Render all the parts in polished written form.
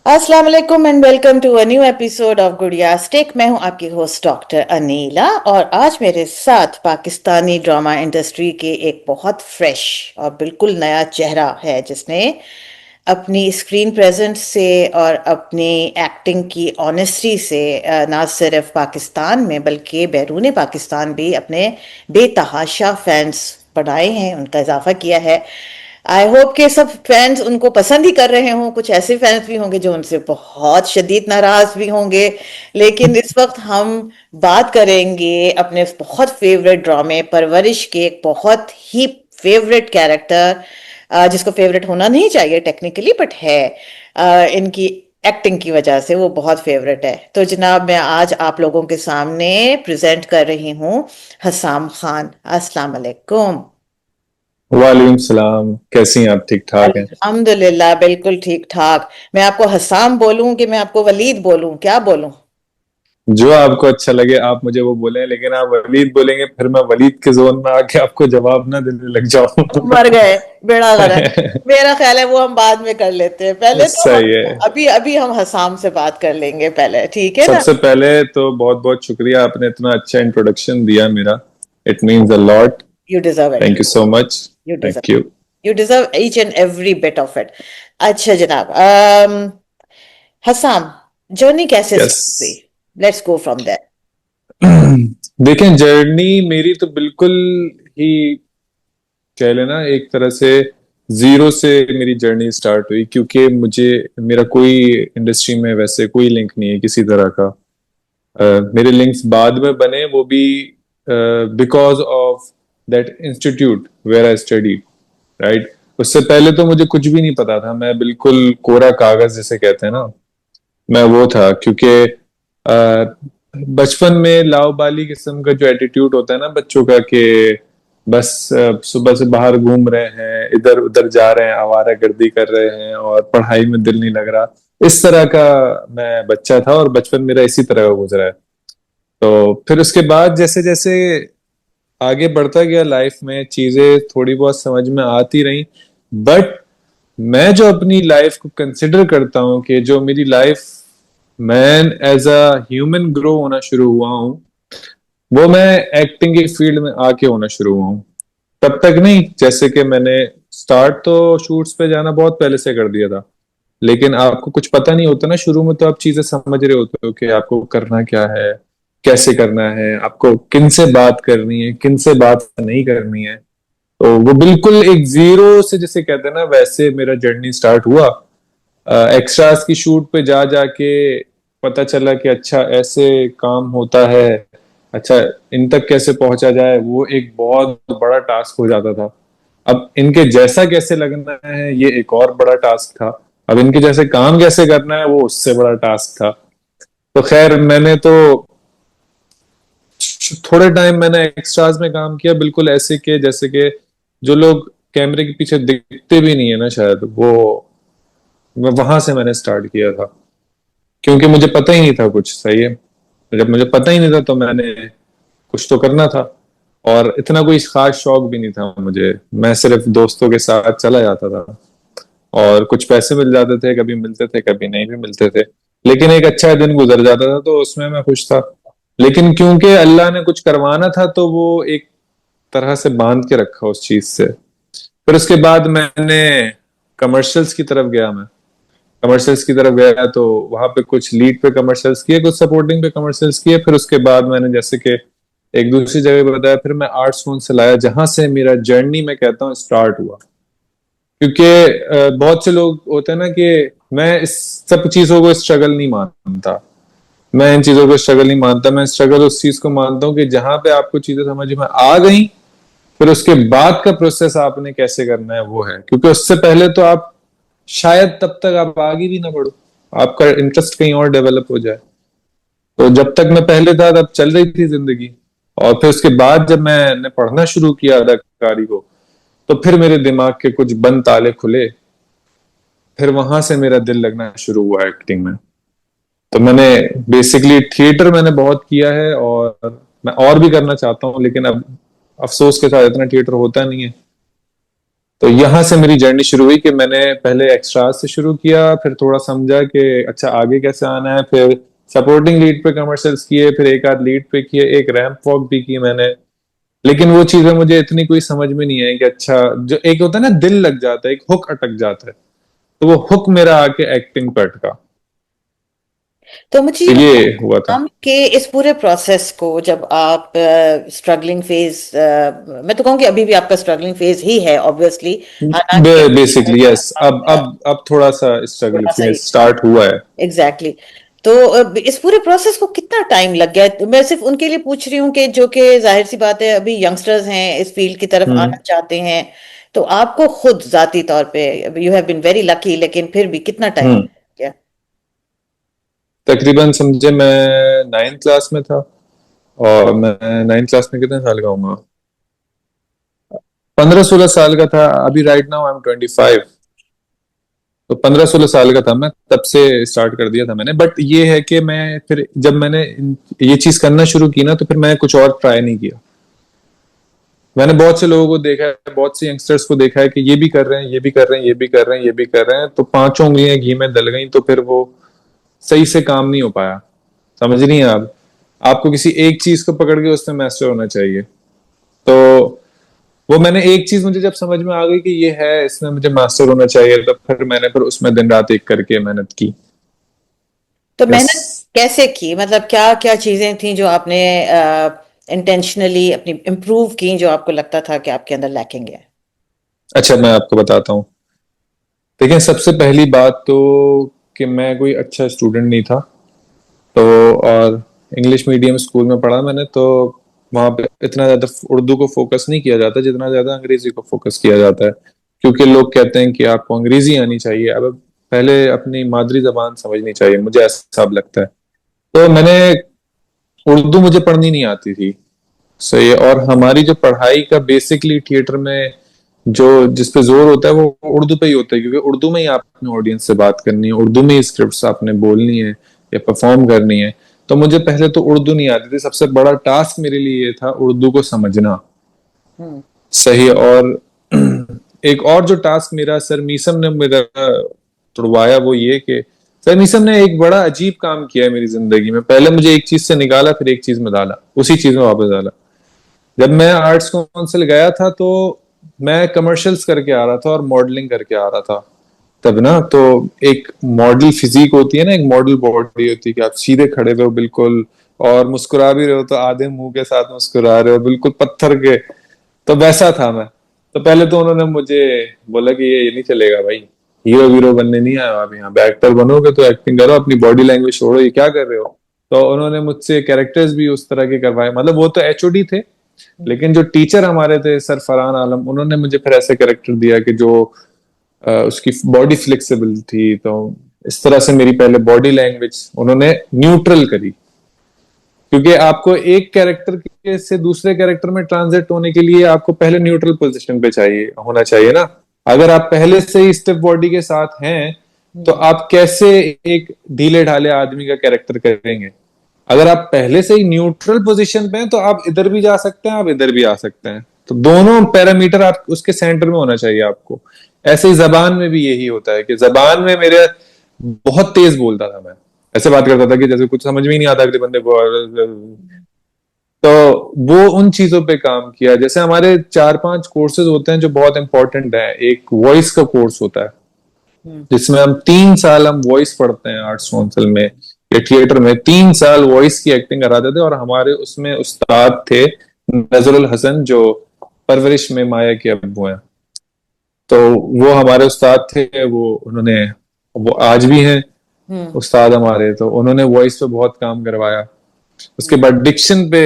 अस्सलाम वालेकुम and welcome to a new episode of Gudiya's tech. मैं हूं आपकी होस्ट डॉक्टर अनीला और आज मेरे साथ पाकिस्तानी ड्रामा इंडस्ट्री के एक बहुत फ्रेश और बिल्कुल नया चेहरा है जिसने अपनी स्क्रीन प्रेजेंस से और अपनी एक्टिंग की ऑनेस्टी से ना सिर्फ पाकिस्तान में बल्कि बैरून पाकिस्तान भी अपने बेतहाशा फैंस बनाए हैं, उनका इजाफा किया है। आई होप के सब फैंस उनको पसंद ही कर रहे हों। कुछ ऐसे फैंस भी होंगे जो उनसे बहुत शदीद नाराज भी होंगे। लेकिन इस वक्त हम बात करेंगे अपने बहुत फेवरेट ड्रामे परवरिश के एक बहुत ही फेवरेट कैरेक्टर, जिसको फेवरेट होना नहीं चाहिए टेक्निकली बट है। इनकी एक्टिंग की वजह से वो बहुत फेवरेट है। तो जनाब मैं आज आप लोगों के सामने प्रेजेंट कर रही हूँ हसाम खान। अस्सलाम वालेकुम। वालेकुम सलाम। कैसी हैं आप? ठीक ठाक हैं? अल्हम्दुलिल्लाह बिल्कुल ठीक ठाक। मैं आपको हसाम बोलूं कि मैं आपको वलीद बोलूं, क्या बोलूं? जो आपको अच्छा लगे आप मुझे वो बोलें, लेकिन आप वलीद बोलेंगे फिर मैं वलीद के जोन में आके आपको जवाब ना देने लग जाऊं। मर गए, बेड़ा गर्क। मेरा ख्याल है वो हम बाद में कर लेते हैं, पहले तो सही है। अभी अभी हम हसाम से बात कर लेंगे पहले, ठीक है ना? सबसे पहले तो बहुत बहुत शुक्रिया, आपने इतना अच्छा इंट्रोडक्शन दिया मेरा। It means a lot. You deserve it. Thank you so much. You thank you. Deserve you deserve each and every bit of it. अच्छा जनाब, हसाम, जर्नी कैसे यस। स्टार्ट हुई? Let's go from that. देखें, journey मेरी तो बिल्कुल ही कह लेना एक तरह से जीरो से मेरी जर्नी स्टार्ट हुई, क्योंकि मुझे मेरा कोई इंडस्ट्री में वैसे कोई लिंक नहीं है किसी तरह का। मेरे लिंक्स बाद में बने, वो भी because of that institute where I studied, right. उससे पहले तो मुझे कुछ भी नहीं पता था, मैं बिल्कुल कोरा कागज जिसे कहते हैं ना, मैं वो था। क्योंकि बचपन में लाओबाली किस्म का जो एटीट्यूड होता है ना बच्चों का, कि बस सुबह से बाहर घूम रहे हैं, इधर उधर जा रहे हैं, आवारा गर्दी कर रहे हैं और पढ़ाई में दिल नहीं लग रहा, इस तरह का मैं बच्चा था और बचपन मेरा इसी तरह का गुजरा है। तो फिर उसके बाद जैसे जैसे आगे बढ़ता गया लाइफ में, चीजें थोड़ी बहुत समझ में आती रही। बट मैं जो अपनी लाइफ को कंसिडर करता हूँ कि जो मेरी life man as a human grow होना शुरू हुआ हूँ, वो मैं एक्टिंग की फील्ड में आके होना शुरू हुआ हूँ। तब तक नहीं, जैसे कि मैंने स्टार्ट तो शूट्स पे जाना बहुत पहले से कर दिया था, लेकिन आपको कुछ पता नहीं होता ना शुरू में, तो आप चीजें समझ रहे होते हो कि आपको करना क्या है, कैसे करना है, आपको किन से बात करनी है, किन से बात नहीं करनी है। तो वो बिल्कुल एक जीरो से जिसे कहते हैं ना, वैसे मेरा जर्नी स्टार्ट हुआ। एक्स्ट्रास की शूट पे जा जाके पता चला कि अच्छा ऐसे काम होता है, अच्छा इन तक कैसे पहुंचा जाए, वो एक बहुत बड़ा टास्क हो जाता था। अब इनके जैसा कैसे लगना है ये एक और बड़ा टास्क था। अब इनके जैसे काम कैसे करना है वो उससे बड़ा टास्क था। तो खैर मैंने तो थोड़े टाइम मैंने एक्स्ट्रास में काम किया, बिल्कुल ऐसे के जैसे कि जो लोग कैमरे के पीछे दिखते भी नहीं है ना शायद, वो वहां से मैंने स्टार्ट किया था। क्योंकि मुझे पता ही नहीं था कुछ, सही है। जब मुझे पता ही नहीं था तो मैंने कुछ तो करना था। और इतना कोई खास शौक भी नहीं था मुझे, मैं सिर्फ दोस्तों के साथ चला जाता था और कुछ पैसे मिल जाते थे, कभी मिलते थे कभी नहीं भी मिलते थे, लेकिन एक अच्छा दिन गुजर जाता था तो उसमें मैं खुश था। लेकिन क्योंकि अल्लाह ने कुछ करवाना था तो वो एक तरह से बांध के रखा उस चीज से। फिर उसके बाद मैंने कमर्शियल्स की तरफ गया। मैं कमर्शियल्स की तरफ गया तो वहां पे कुछ लीड पे कमर्शियल्स किए, कुछ सपोर्टिंग पे कमर्शियल्स किए। फिर उसके बाद मैंने जैसे कि एक दूसरी जगह बताया, फिर मैं आर्ट्स फोन से लाया, जहां से मेरा जर्नी मैं कहता हूँ स्टार्ट हुआ। क्योंकि बहुत से लोग होते हैं ना कि मैं इस सब चीजों को स्ट्रगल नहीं मानता, मैं इन चीजों को स्ट्रगल नहीं मानता। मैं स्ट्रगल उस चीज को मानता हूँ कि जहां पे आपको चीजें समझ में आ गई, फिर उसके बाद का प्रोसेस आपने कैसे करना है वो है। क्योंकि उससे पहले तो आप शायद तब तक आप आगे भी ना बढ़ो, आपका इंटरेस्ट कहीं और डेवलप हो जाए। तो जब तक मैं पहले था तब चल रही थी जिंदगी। और फिर उसके बाद जब मैंने पढ़ना शुरू किया अदाकारी को, तो फिर मेरे दिमाग के कुछ बंद ताले खुले। फिर वहां से मेरा दिल लगना शुरू हुआ एक्टिंग में। तो मैंने बेसिकली थिएटर मैंने बहुत किया है और मैं और भी करना चाहता हूँ, लेकिन अब अफसोस के साथ इतना थिएटर होता नहीं है। तो यहाँ से मेरी जर्नी शुरू हुई कि मैंने पहले एक्स्ट्राज से शुरू किया, फिर थोड़ा समझा कि अच्छा आगे कैसे आना है, फिर सपोर्टिंग लीड पे कमर्शियल्स किए, फिर एक आध लीड पे किए, एक रैंप वॉक भी की मैंने। लेकिन वो चीजें मुझे इतनी कोई समझ में नहीं आई कि अच्छा, जो एक होता है ना दिल लग जाता है, एक हुक अटक जाता है, तो वो हुक मेरा आके एक्टिंग पे अटका। तो मुझे तो ये ये बताइए हुआ था। हम कि इस पूरे प्रोसेस को जब आप स्ट्रगलिंग फेज, मैं तो कहूँगी अभी भी आपका स्ट्रगलिंग फेज ही है ऑब्वियसली, हालांकि बेसिकली यस, अब थोड़ा सा स्ट्रगल थोड़ा सा ही स्टार्ट हुआ है। Exactly exactly. तो इस पूरे प्रोसेस को कितना टाइम लग गया? मैं सिर्फ उनके लिए पूछ रही हूँ कि जो कि जाहिर सी बात है अभी यंगस्टर्स हैं, इस फील्ड की तरफ हम्म। आना चाहते हैं। तो आपको खुद जाती तौर पे, you have been very lucky, लेकिन फिर भी कितना टाइम हम्म। गया? तकरीबन समझे मैं 9th क्लास में था, और मैं 9th क्लास में कितने साल का हूँ, 15-16 साल का था। अभी राइट नाउ आई एम 25। तो 15-16 साल का था मैं, तब से स्टार्ट कर दिया था मैंने। बट ये है कि मैं फिर जब मैंने ये चीज करना शुरू की ना, तो फिर मैं कुछ और ट्राई नहीं किया। मैंने बहुत से लोगों को देखा है, बहुत से यंगस्टर्स को देखा है कि ये भी कर रहे हैं, ये भी कर रहे हैं, ये भी कर रहे हैं, ये भी कर रहे हैं, तो पांचों उंगलियां घी में डल गई, तो फिर वो सही से काम नहीं हो पाया। समझ नहीं है आप? आपको किसी एक चीज को पकड़ के उसमें मास्टर होना चाहिए। तो वो मैंने एक चीज मुझे जब समझ में आ गई कि ये है, इसमें मुझे मास्टर होना चाहिए, तब फिर मैंने फिर उसमें दिन रात एक करके मेहनत की। तो यस। मेहनत कैसे की? मतलब क्या क्या चीजें थी जो आपने इंटेंशनली अपनी इम्प्रूव की, जो आपको लगता था कि आपके अंदर लैकिंग है? अच्छा, मैं आपको बताता हूँ। देखिए, सबसे पहली बात तो कि मैं कोई अच्छा स्टूडेंट नहीं था। तो और इंग्लिश मीडियम स्कूल में पढ़ा मैंने, तो वहां पे इतना ज्यादा उर्दू को फोकस नहीं किया जाता जितना ज्यादा अंग्रेजी को फोकस किया जाता है। क्योंकि लोग कहते हैं कि आपको अंग्रेजी आनी चाहिए, अब पहले अपनी मादरी जबान समझनी चाहिए, मुझे ऐसा अब लगता है। तो मैंने उर्दू मुझे पढ़नी नहीं आती थी। सही है। और हमारी जो पढ़ाई का बेसिकली थिएटर में जो जिस पे जोर होता है वो उर्दू पे ही होता है, क्योंकि उर्दू में ही आपने ऑडियंस से बात करनी है, उर्दू में ही स्क्रिप्ट्स आपने बोलनी है या परफॉर्म करनी है। तो मुझे पहले तो उर्दू नहीं आती थी। सबसे बड़ा टास्क मेरे लिए ये था उर्दू को समझना। हम्म। सही है। और एक और जो टास्क मेरा सर मीसम ने मेरा तुड़वाया, वो ये कि सर मीसम ने एक बड़ा अजीब काम किया है मेरी जिंदगी में। पहले मुझे एक चीज से निकाला, फिर एक चीज में डाला, उसी चीज में वापस डाला। जब मैं आर्ट्स काउंसिल गया था, तो मैं कमर्शियल्स करके आ रहा था और मॉडलिंग करके आ रहा था तब ना। तो एक मॉडल फिजिक होती है ना, एक मॉडल बॉडी होती है कि आप सीधे खड़े हुए हो बिल्कुल, और मुस्कुरा भी रहे हो तो आधे मुंह के साथ मुस्कुरा रहे हो, बिल्कुल पत्थर के। तो वैसा था मैं। तो पहले तो उन्होंने मुझे बोला कि ये नहीं चलेगा भाई, हीरो वीरो बनने नहीं आए हो आप यहाँ, एक्टर बनोगे तो एक्टिंग करो, अपनी बॉडी लैंग्वेज छोड़ो, ये क्या कर रहे हो। तो उन्होंने मुझसे कैरेक्टर्स भी उस तरह के करवाए। मतलब वो तो एचओडी थे, लेकिन जो टीचर हमारे थे सर फरहान आलम, उन्होंने मुझे फिर ऐसे कैरेक्टर दिया कि जो उसकी बॉडी फ्लेक्सिबल थी। तो इस तरह से मेरी पहले बॉडी लैंग्वेज उन्होंने न्यूट्रल करी। क्योंकि आपको एक कैरेक्टर के से दूसरे कैरेक्टर में ट्रांजिट होने के लिए आपको पहले न्यूट्रल पोजीशन पे चाहिए होना चाहिए ना। अगर आप पहले से ही स्टिफ बॉडी के साथ हैं, तो हम्म। आप कैसे एक ढीले ढाले आदमी का कैरेक्टर करेंगे? अगर आप पहले से ही न्यूट्रल पोजीशन पे हैं, तो आप इधर भी जा सकते हैं, आप इधर भी आ सकते हैं। तो दोनों पैरामीटर आप उसके सेंटर में होना चाहिए आपको। ऐसे ही जबान में भी यही होता है कि जबान में मेरे बहुत तेज बोलता था मैं। ऐसे बात करता था कि जैसे कुछ समझ में ही नहीं आता अगले बंदे को। तो वो उन चीजों पे काम किया। जैसे हमारे 4-5 कोर्सेज होते हैं जो बहुत इंपॉर्टेंट है। एक वॉइस का कोर्स होता है, हम्म। जिसमें हम 3 साल हम वॉइस पढ़ते हैं आर्ट्स काउंसिल में या थिएटर में। 3 साल वॉइस की एक्टिंग कराते थे, और हमारे उसमें उस्ताद थे नजरुल हसन, जो परवरिश में माया के अब्बू हैं। तो वो हमारे उस्ताद थे। वो आज भी हैं हम्म। उस्ताद हमारे। तो उन्होंने वॉइस पे बहुत काम करवाया। उसके हम्म। बाद डिक्शन पे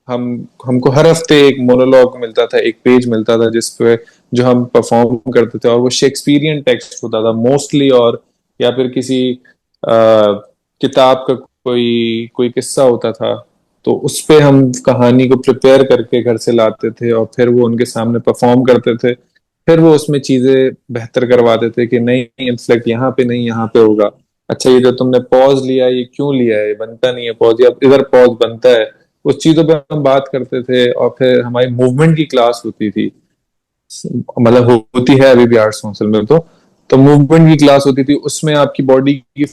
हम हमको हर हफ्ते एक मोनोलॉग मिलता था, एक पेज मिलता था, जिसपे जो हम परफॉर्म करते थे, और वो शेक्सपियरियन टेक्स्ट होता था मोस्टली, और या फिर किसी किताब का कोई कोई किस्सा होता था। तो उस पे हम कहानी को प्रिपेयर करके घर से लाते थे, और फिर वो उनके सामने परफॉर्म करते थे। फिर वो उसमें चीजें बेहतर करवाते थे कि नहीं, इनफैक्ट यहाँ पे नहीं, यहाँ पे होगा। अच्छा, ये जो तुमने पॉज लिया है, ये क्यों लिया है, ये बनता नहीं है पॉज, या इधर पॉज बनता है। उस चीजों पे हम बात करते थे। और फिर हमारी मूवमेंट की क्लास होती थी। मतलब होती है अभी भी आर्ट्स काउंसिल में। तो मूवमेंट की क्लास होती थी, उसमें आपकी बॉडी की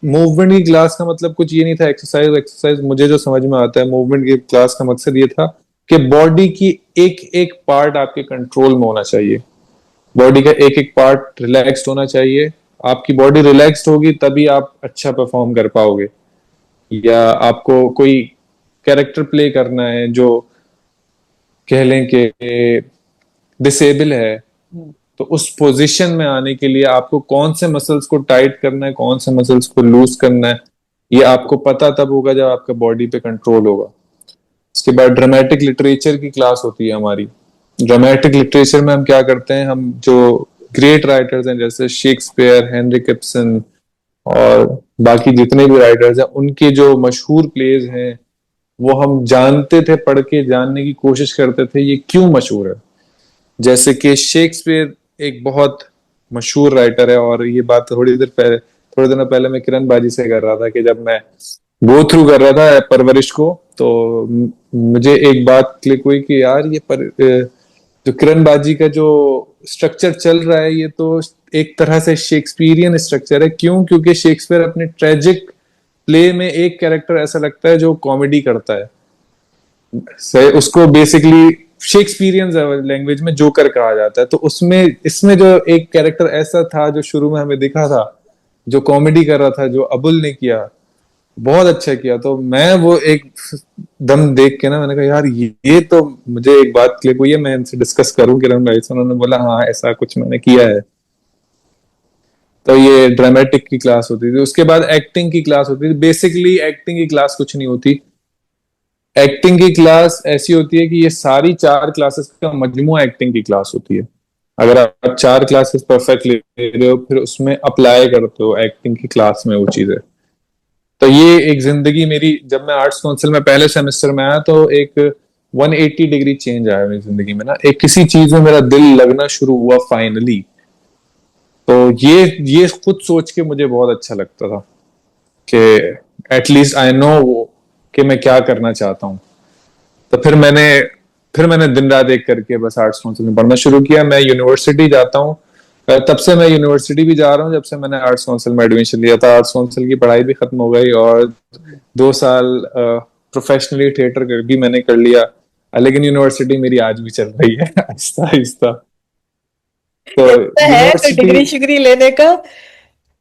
मूवमेंट की क्लास का मतलब कुछ ये नहीं था एक्सरसाइज एक्सरसाइज। मुझे जो समझ में आता है, मूवमेंट की क्लास का मकसद ये था कि बॉडी की एक एक पार्ट आपके कंट्रोल में होना चाहिए, बॉडी का एक एक पार्ट रिलैक्स्ड होना चाहिए। आपकी बॉडी रिलैक्स्ड होगी तभी आप अच्छा परफॉर्म कर पाओगे। या आपको कोई कैरेक्टर प्ले करना है जो कह लें कि डिसेबल है, तो उस पोजीशन में आने के लिए आपको कौन से मसल्स को टाइट करना है, कौन से मसल्स को लूज करना है, ये आपको पता तब होगा जब आपका बॉडी पे कंट्रोल होगा। इसके बाद ड्रामेटिक लिटरेचर की क्लास होती है हमारी। ड्रामेटिक लिटरेचर में हम क्या करते हैं, हम जो ग्रेट राइटर्स हैं जैसे शेक्सपियर, हेनरिक इब्सन और बाकी जितने भी राइटर्स हैं, उनके जो मशहूर प्लेज हैं वो हम जानते थे, पढ़ के जानने की कोशिश करते थे ये क्यों मशहूर है। जैसे कि शेक्सपियर एक बहुत मशहूर राइटर है, और ये बात थोड़े दिनों पहले मैं किरण बाजी से कर रहा था कि जब मैं गो थ्रू कर रहा था परवरिश को, तो मुझे एक बात क्लिक हुई कि यार जो किरण बाजी का जो स्ट्रक्चर चल रहा है ये तो एक तरह से शेक्सपियरियन स्ट्रक्चर है। क्यों? क्योंकि शेक्सपियर अपने ट्रेजिक प्ले में एक कैरेक्टर ऐसा लगता है जो कॉमेडी करता है, से उसको बेसिकली शेक्सपियरियन लैंग्वेज में जोकर कहा जाता है। तो उसमें इसमें जो एक कैरेक्टर ऐसा था जो शुरू में हमें दिखा था, जो कॉमेडी कर रहा था, जो अबुल ने किया, बहुत अच्छा किया। तो मैं वो एक दम देख के ना मैंने कहा यार ये तो मुझे एक बात क्लिक हुई है, मैं इनसे डिस्कस करूं किरण भाई से। उन्होंने बोला हाँ ऐसा कुछ मैंने किया है। तो ये ड्रामेटिक की क्लास होती थी। उसके बाद एक्टिंग की क्लास होती थी। बेसिकली एक्टिंग की क्लास कुछ नहीं होती, एक्टिंग की क्लास ऐसी होती है कि ये सारी चार क्लासेस का मजमूआ एक्टिंग की क्लास होती है। अगर आप चार क्लासेस परफेक्ट ले रहे हो फिर उसमें अप्लाई करते हो एक्टिंग की क्लास में वो चीजें। तो ये एक जिंदगी मेरी, जब मैं आर्ट्स काउंसिल में पहले सेमेस्टर में आया तो एक 180 डिग्री चेंज आया मेरी जिंदगी में ना। एक किसी चीज में मेरा दिल लगना शुरू हुआ फाइनली। तो ये खुद सोच के मुझे बहुत अच्छा लगता था कि एटलीस्ट आई नो कि मैं क्या करना चाहता हूँ। तो फिर मैंने दिन रात एक करके बस आर्ट्स काउंसिल में पढ़ना शुरू किया। मैं यूनिवर्सिटी जाता हूँ, तब से मैं यूनिवर्सिटी भी जा रहा हूँ जब से मैंने आर्ट्स काउंसिल में एडमिशन लिया था। आर्ट्स काउंसिल की पढ़ाई भी खत्म हो गई और 2 साल प्रोफेशनली थिएटर भी मैंने कर लिया। लेकिन यूनिवर्सिटी मेरी आज भी चल रही है आहिस्ता आहिस्ता। तो इतना है कोई यूनिवर्सिटी, डिग्री शिग्री लेने का?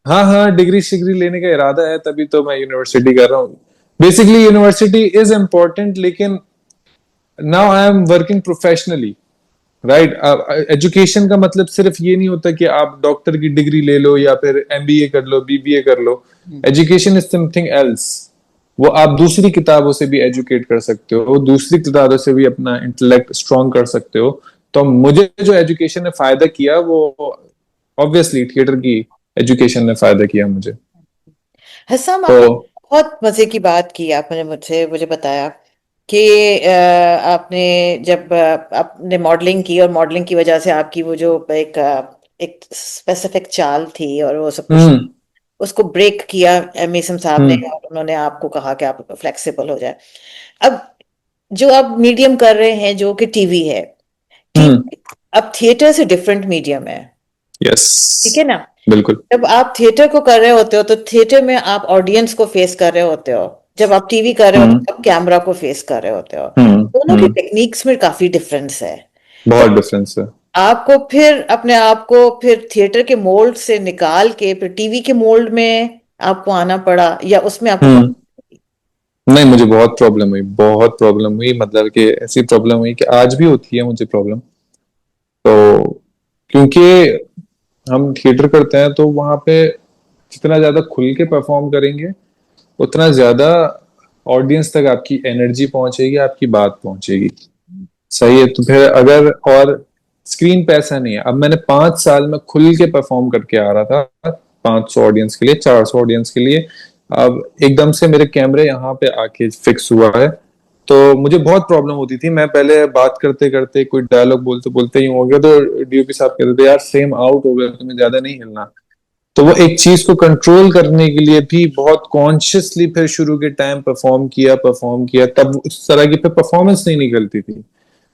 हाँ हाँ डिग्री शिग्री लेने का इरादा है, तभी तो मैं यूनिवर्सिटी कर रहा हूँ। बेसिकली यूनिवर्सिटी इज इम्पोर्टेंट, लेकिन now I am working professionally, right. Education का मतलब सिर्फ ये नहीं होता कि आप डॉक्टर की डिग्री ले लो या फिर एमबीए कर लो, बीबीए कर लो। Education is something else. वो आप दूसरी किताबों से भी एजुकेट कर सकते हो, दूसरी किताबों से भी अपना इंटेलेक्ट स्ट्रॉन्ग कर सकते हो। तो मुझे जो एजुकेशन ने फायदा किया वो ऑब्वियसली थिएटर की एजुकेशन ने फायदा किया मुझे। हसन, तो आपने बहुत मजे की बात की। आपने मुझे बताया कि आपने जब आपने मॉडलिंग की और मॉडलिंग की वजह से आपकी वो जो एक स्पेसिफिक चाल थी और वो सब कुछ, हम्म उसको ब्रेक किया मेसम साहब ने, हम्म और उन्होंने आपको कहा कि आप फ्लेक्सिबल हो जाए। अब जो आप मीडियम कर रहे हैं जो कि टीवी है, हम्म टीवी अब थिएटर से डिफरेंट मीडियम है, यस ठीक है ना? बिल्कुल। जब आप थिएटर को कर रहे होते हो तो थिएटर में आप ऑडियंस को फेस कर रहे होते हो, जब आप टीवी कर रहे होते हम्म हो आप कैमरा को फेस कर रहे होते हो। दोनों की हम्म, टेक्निक्स में काफी डिफरेंस है। तो बहुत डिफरेंस है। आपको फिर अपने आप को फिर थिएटर के मोल्ड से निकाल के फिर टीवी के मोल्ड में आपको आना पड़ा, या उसमें आपको हम्म नहीं, मुझे बहुत प्रॉब्लम हुई, बहुत प्रॉब्लम हुई, मतलब कि ऐसी प्रॉब्लम हुई कि आज भी होती है मुझे प्रॉब्लम। तो क्योंकि हम थिएटर करते हैं तो वहां पे जितना ज्यादा खुल के परफॉर्म करेंगे उतना ज्यादा ऑडियंस तक आपकी एनर्जी पहुंचेगी, आपकी बात पहुंचेगी। सही है। तो फिर अगर और स्क्रीन पे ऐसा नहीं है। अब मैंने 5 साल में खुल के परफॉर्म करके आ रहा था 500 ऑडियंस के लिए, 400 ऑडियंस के लिए। अब एकदम से मेरे कैमरे यहाँ पे आके फिक्स हुआ है, तो मुझे बहुत प्रॉब्लम होती थी। मैं पहले बात करते करते कोई डायलॉग बोलते बोलते ही हो गया तो डीओपी साहब कहते थे यार सेम आउट हो गया, तुम्हें ज्यादा नहीं हिलना। तो वो एक चीज को कंट्रोल करने के लिए भी बहुत कॉन्शियसली फिर शुरू के टाइम परफॉर्म किया, तब उस तरह की फिर परफॉर्मेंस नहीं निकलती थी।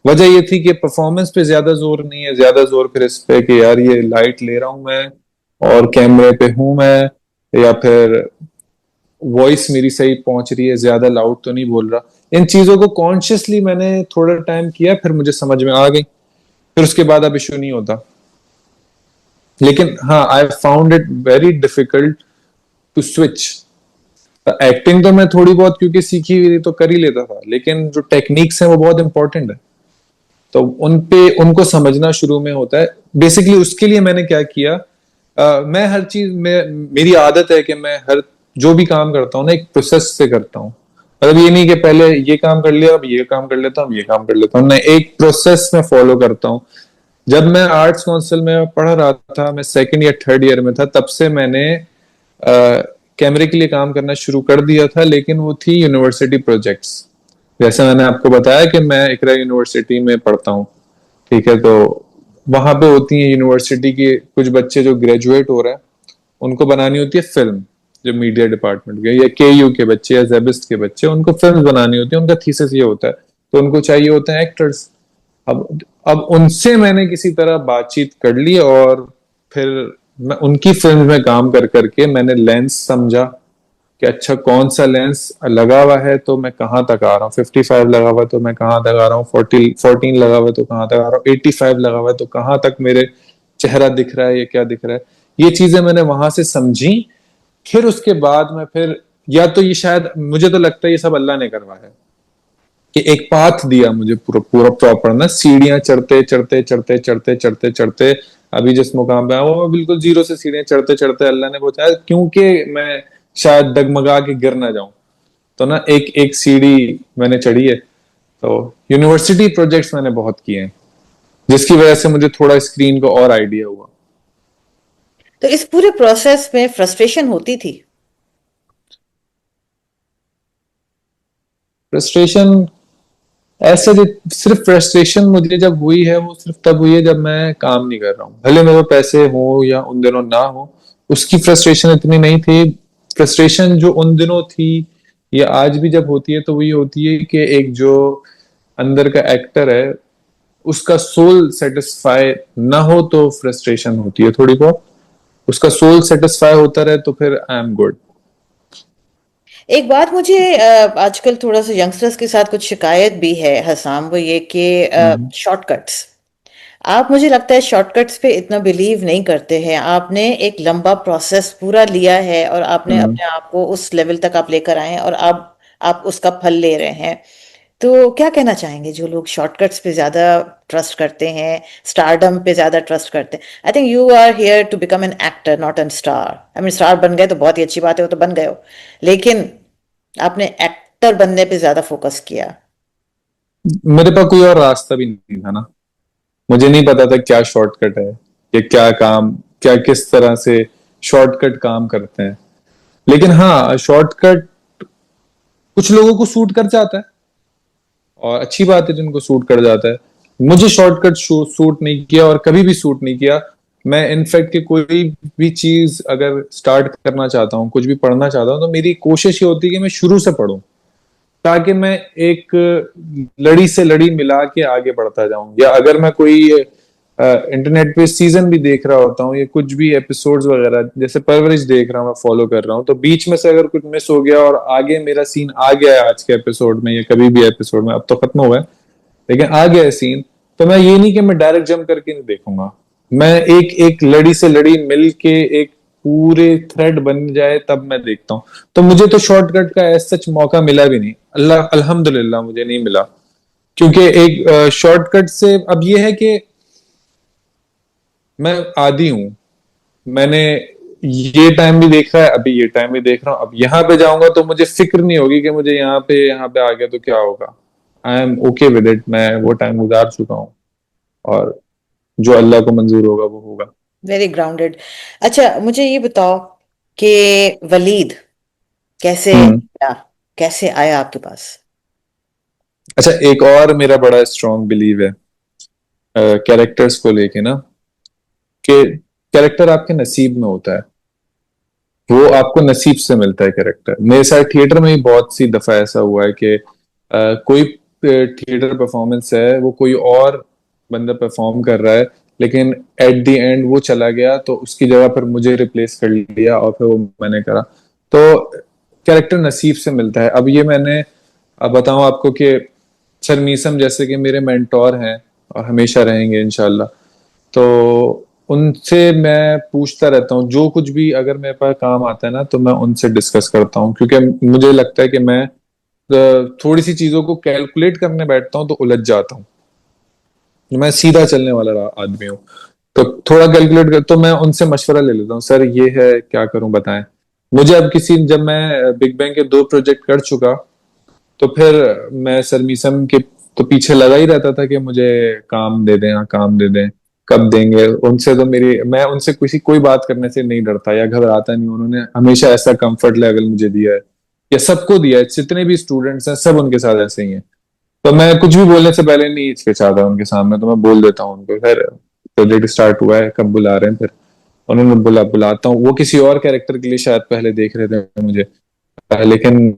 वजह ये थी कि परफॉर्मेंस पे ज्यादा जोर नहीं है, ज्यादा जोर फिर इस पे कि यार ये लाइट ले रहा हूं मैं और कैमरे पे हूं मैं, या फिर वॉइस मेरी सही पहुंच रही है, ज्यादा लाउड तो नहीं बोल रहा। इन चीजों को कॉन्शियसली मैंने थोड़ा टाइम किया, फिर मुझे समझ में आ गई, फिर उसके बाद अब इशू नहीं होता। लेकिन हाँ, I found it very difficult to switch. Acting तो मैं थोड़ी बहुत क्योंकि सीखी हुई तो कर ही लेता था, लेकिन जो टेक्निक्स हैं वो बहुत इंपॉर्टेंट है, तो उन पे उनको समझना शुरू में होता है। बेसिकली उसके लिए मैंने क्या किया, मैं हर चीज में, मेरी आदत है कि मैं हर जो भी काम करता हूँ ना एक प्रोसेस से करता हूँ। मतलब ये नहीं कि पहले ये काम कर लिया अब ये काम कर लेता हूँ, ये काम कर लेता हूँ, मैं एक प्रोसेस में फॉलो करता हूँ। जब मैं आर्ट्स काउंसिल में पढ़ रहा था, मैं सेकंड या थर्ड ईयर में था, तब से मैंने कैमरे के लिए काम करना शुरू कर दिया था, लेकिन वो थी यूनिवर्सिटी प्रोजेक्ट्स। जैसे मैंने आपको बताया कि मैं इकरा यूनिवर्सिटी में पढ़ता हूँ, ठीक है, तो वहां पे होती है यूनिवर्सिटी के कुछ बच्चे जो ग्रेजुएट हो रहे हैं, उनको बनानी होती है फिल्म। जो मीडिया डिपार्टमेंट के या केयू के बच्चे या जेबिस्ट के बच्चे, उनको फिल्म बनानी होती है, उनका थीसिस ये होता है, तो उनको चाहिए होते हैं एक्टर्स। अब उनसे मैंने किसी तरह बातचीत कर ली, और फिर मैं उनकी फिल्म में काम कर करके मैंने लेंस समझा कि अच्छा कौन सा लेंस लगा हुआ है तो मैं कहाँ तक आ रहा हूँ, 55 लगा हुआ है तो मैं कहाँ तक आ रहा हूँ, 14 लगा हुआ है तो कहाँ तक आ रहा हूँ, 85 लगा हुआ है तो कहाँ तक मेरे चेहरा दिख रहा है, ये क्या दिख रहा है। ये चीजें मैंने वहां से समझी। फिर उसके बाद में फिर, या तो ये शायद मुझे तो लगता है ये सब अल्लाह ने करवाया, कि एक पाथ दिया मुझे पूरा पूरा प्रॉपर ना, सीढ़ियां चढ़ते चढ़ते चढ़ते चढ़ते चढ़ते चढ़ते अभी जिस मुकाम पे आया वो बिल्कुल जीरो से सीढ़ियां चढ़ते चढ़ते अल्लाह ने पहुंचाया, क्योंकि मैं शायद डगमगा के गिर ना जाऊं। तो ना एक एक सीढ़ी मैंने चढ़ी है। तो यूनिवर्सिटी प्रोजेक्ट्स मैंने बहुत किए हैं, जिसकी वजह से मुझे थोड़ा स्क्रीन का और आइडिया हुआ। तो इस पूरे प्रोसेस में फ्रस्ट्रेशन होती थी? फ्रस्ट्रेशन ऐसे सिर्फ फ्रस्ट्रेशन मुझे जब हुई है वो सिर्फ तब हुई है जब मैं काम नहीं कर रहा हूँ, भले मेरे पैसे हो या उन दिनों ना हो, उसकी फ्रस्ट्रेशन इतनी नहीं थी। फ्रस्ट्रेशन जो उन दिनों थी या आज भी जब होती है तो वही होती है कि एक जो अंदर का एक्टर है उसका सोल सेटिस्फाई ना हो तो फ्रस्ट्रेशन होती है थोड़ी बहुत। उसका सोल सेटिस्फाई होता रहे तो फिर आई एम गुड। एक बात मुझे आजकल थोड़ा सा यंगस्टर्स के साथ कुछ शिकायत भी है हसाम, वो ये कि शॉर्टकट्स, आप मुझे लगता है शॉर्टकट्स पे इतना बिलीव नहीं करते हैं। आपने एक लंबा प्रोसेस पूरा लिया है और आपने अपने आप को उस लेवल तक आप लेकर आए हैं और आप उसका फल ले रहे हैं। तो क्या कहना चाहेंगे जो लोग शॉर्टकट्स पे ज्यादा ट्रस्ट करते हैं, स्टारडम पे ज्यादा ट्रस्ट करते हैं? I think you are here to become an actor not an star. I mean star बन गए तो बहुत ही अच्छी बात है, वो तो बन गए हो, लेकिन आपने एक्टर बनने पे ज्यादा फोकस किया। मेरे पास कोई और रास्ता भी नहीं था ना, मुझे नहीं पता था क्या शॉर्टकट है, कि क्या काम, क्या किस तरह से शॉर्टकट काम करते हैं। लेकिन हाँ, शॉर्टकट कुछ लोगों को सूट कर जाता है, और अच्छी बात है जिनको सूट कर जाता है। मुझे शॉर्टकट सूट नहीं किया और कभी भी सूट नहीं किया। मैं इनफैक्ट कि कोई भी चीज अगर स्टार्ट करना चाहता हूँ, कुछ भी पढ़ना चाहता हूँ, तो मेरी कोशिश ये होती है कि मैं शुरू से पढूं, ताकि मैं एक लड़ी से लड़ी मिला के आगे बढ़ता जाऊं। या अगर मैं कोई इंटरनेट पे सीजन भी देख रहा होता हूँ या कुछ भी एपिसोड्स वगैरह, जैसे परवरिश देख रहा हूँ, मैं फॉलो कर रहा हूँ, तो बीच में से अगर कुछ मिस हो गया और आगे मेरा सीन आ गया है आज के एपिसोड में या कभी भी एपिसोड में, अब तो खत्म हो गया, लेकिन आ गया है सीन, तो मैं ये नहीं कि मैं डायरेक्ट जंप करके नहीं देखूंगा। मैं एक एक लड़ी से लड़ी मिल के एक पूरे थ्रेड बन जाए तब मैं देखता हूँ। तो मुझे तो शॉर्टकट का ऐसा सच मौका मिला भी नहीं, अल्लाह अल्हम्दुलिल्लाह मुझे नहीं मिला। क्योंकि एक शॉर्टकट से अब ये है कि मैं आदी हूं, मैंने ये टाइम भी देखा है, अभी ये टाइम भी देख रहा हूँ, अब यहाँ पे जाऊंगा तो मुझे फिक्र नहीं होगी कि मुझे यहाँ पे आ गया तो क्या होगा। I am okay with it, मैं वो टाइम गुजार चुका हूँ, और जो अल्लाह को मंजूर होगा वो होगा। Very grounded. अच्छा मुझे ये बताओ कि वलीद कैसे हम्म। आया, कैसे आया आपके पास? अच्छा, एक और मेरा बड़ा स्ट्रॉन्ग बिलीव है कैरेक्टर्स को लेके ना, कि कैरेक्टर आपके नसीब में होता है, वो आपको नसीब से मिलता है कैरेक्टर। मेरे साथ थिएटर में भी बहुत सी दफा ऐसा हुआ है कि कोई थिएटर परफॉर्मेंस है वो कोई और बंदा परफॉर्म कर रहा है, लेकिन एट द एंड वो चला गया तो उसकी जगह पर मुझे रिप्लेस कर लिया और फिर वो मैंने करा। तो कैरेक्टर नसीब से मिलता है। अब ये मैंने, अब बताऊं आपको कि सर मीसम जैसे कि मेरे मेंटोर हैं और हमेशा रहेंगे इंशाल्लाह, तो उनसे मैं पूछता रहता हूँ जो कुछ भी अगर मेरे पास काम आता है ना, तो मैं उनसे डिस्कस करता हूँ, क्योंकि मुझे लगता है कि मैं थोड़ी सी चीजों को कैलकुलेट करने बैठता हूँ तो उलझ जाता हूँ। मैं सीधा चलने वाला आदमी हूँ, तो थोड़ा कैलकुलेट कर तो मैं उनसे मशवरा ले लेता हूँ, सर ये है क्या करूं बताएं। मुझे अब किसी, जब मैं बिग बैंग के 2 प्रोजेक्ट कर चुका, तो फिर मैं सर मीसम के तो पीछे लगा ही रहता था कि मुझे काम दे दें, हाँ काम दे दें, कब देंगे। उनसे तो मेरी, मैं उनसे किसी कोई बात करने से नहीं डरता या घबराता नहीं। उन्होंने हमेशा ऐसा कंफर्ट लेवल मुझे दिया है, या सबको दिया है, जितने भी स्टूडेंट्स हैं सब उनके साथ ऐसे ही हैं। तो मैं कुछ भी बोलने से पहले नहीं हिचकिचाता उनके सामने, तो मैं बोल देता हूँ उनको, खैर प्रोजेक्ट स्टार्ट हुआ है, कब बुला रहे हैं। फिर उन्होंने बोला बुलाता हूँ। वो किसी और कैरेक्टर के लिए शायद पहले देख रहे थे मुझे, लेकिन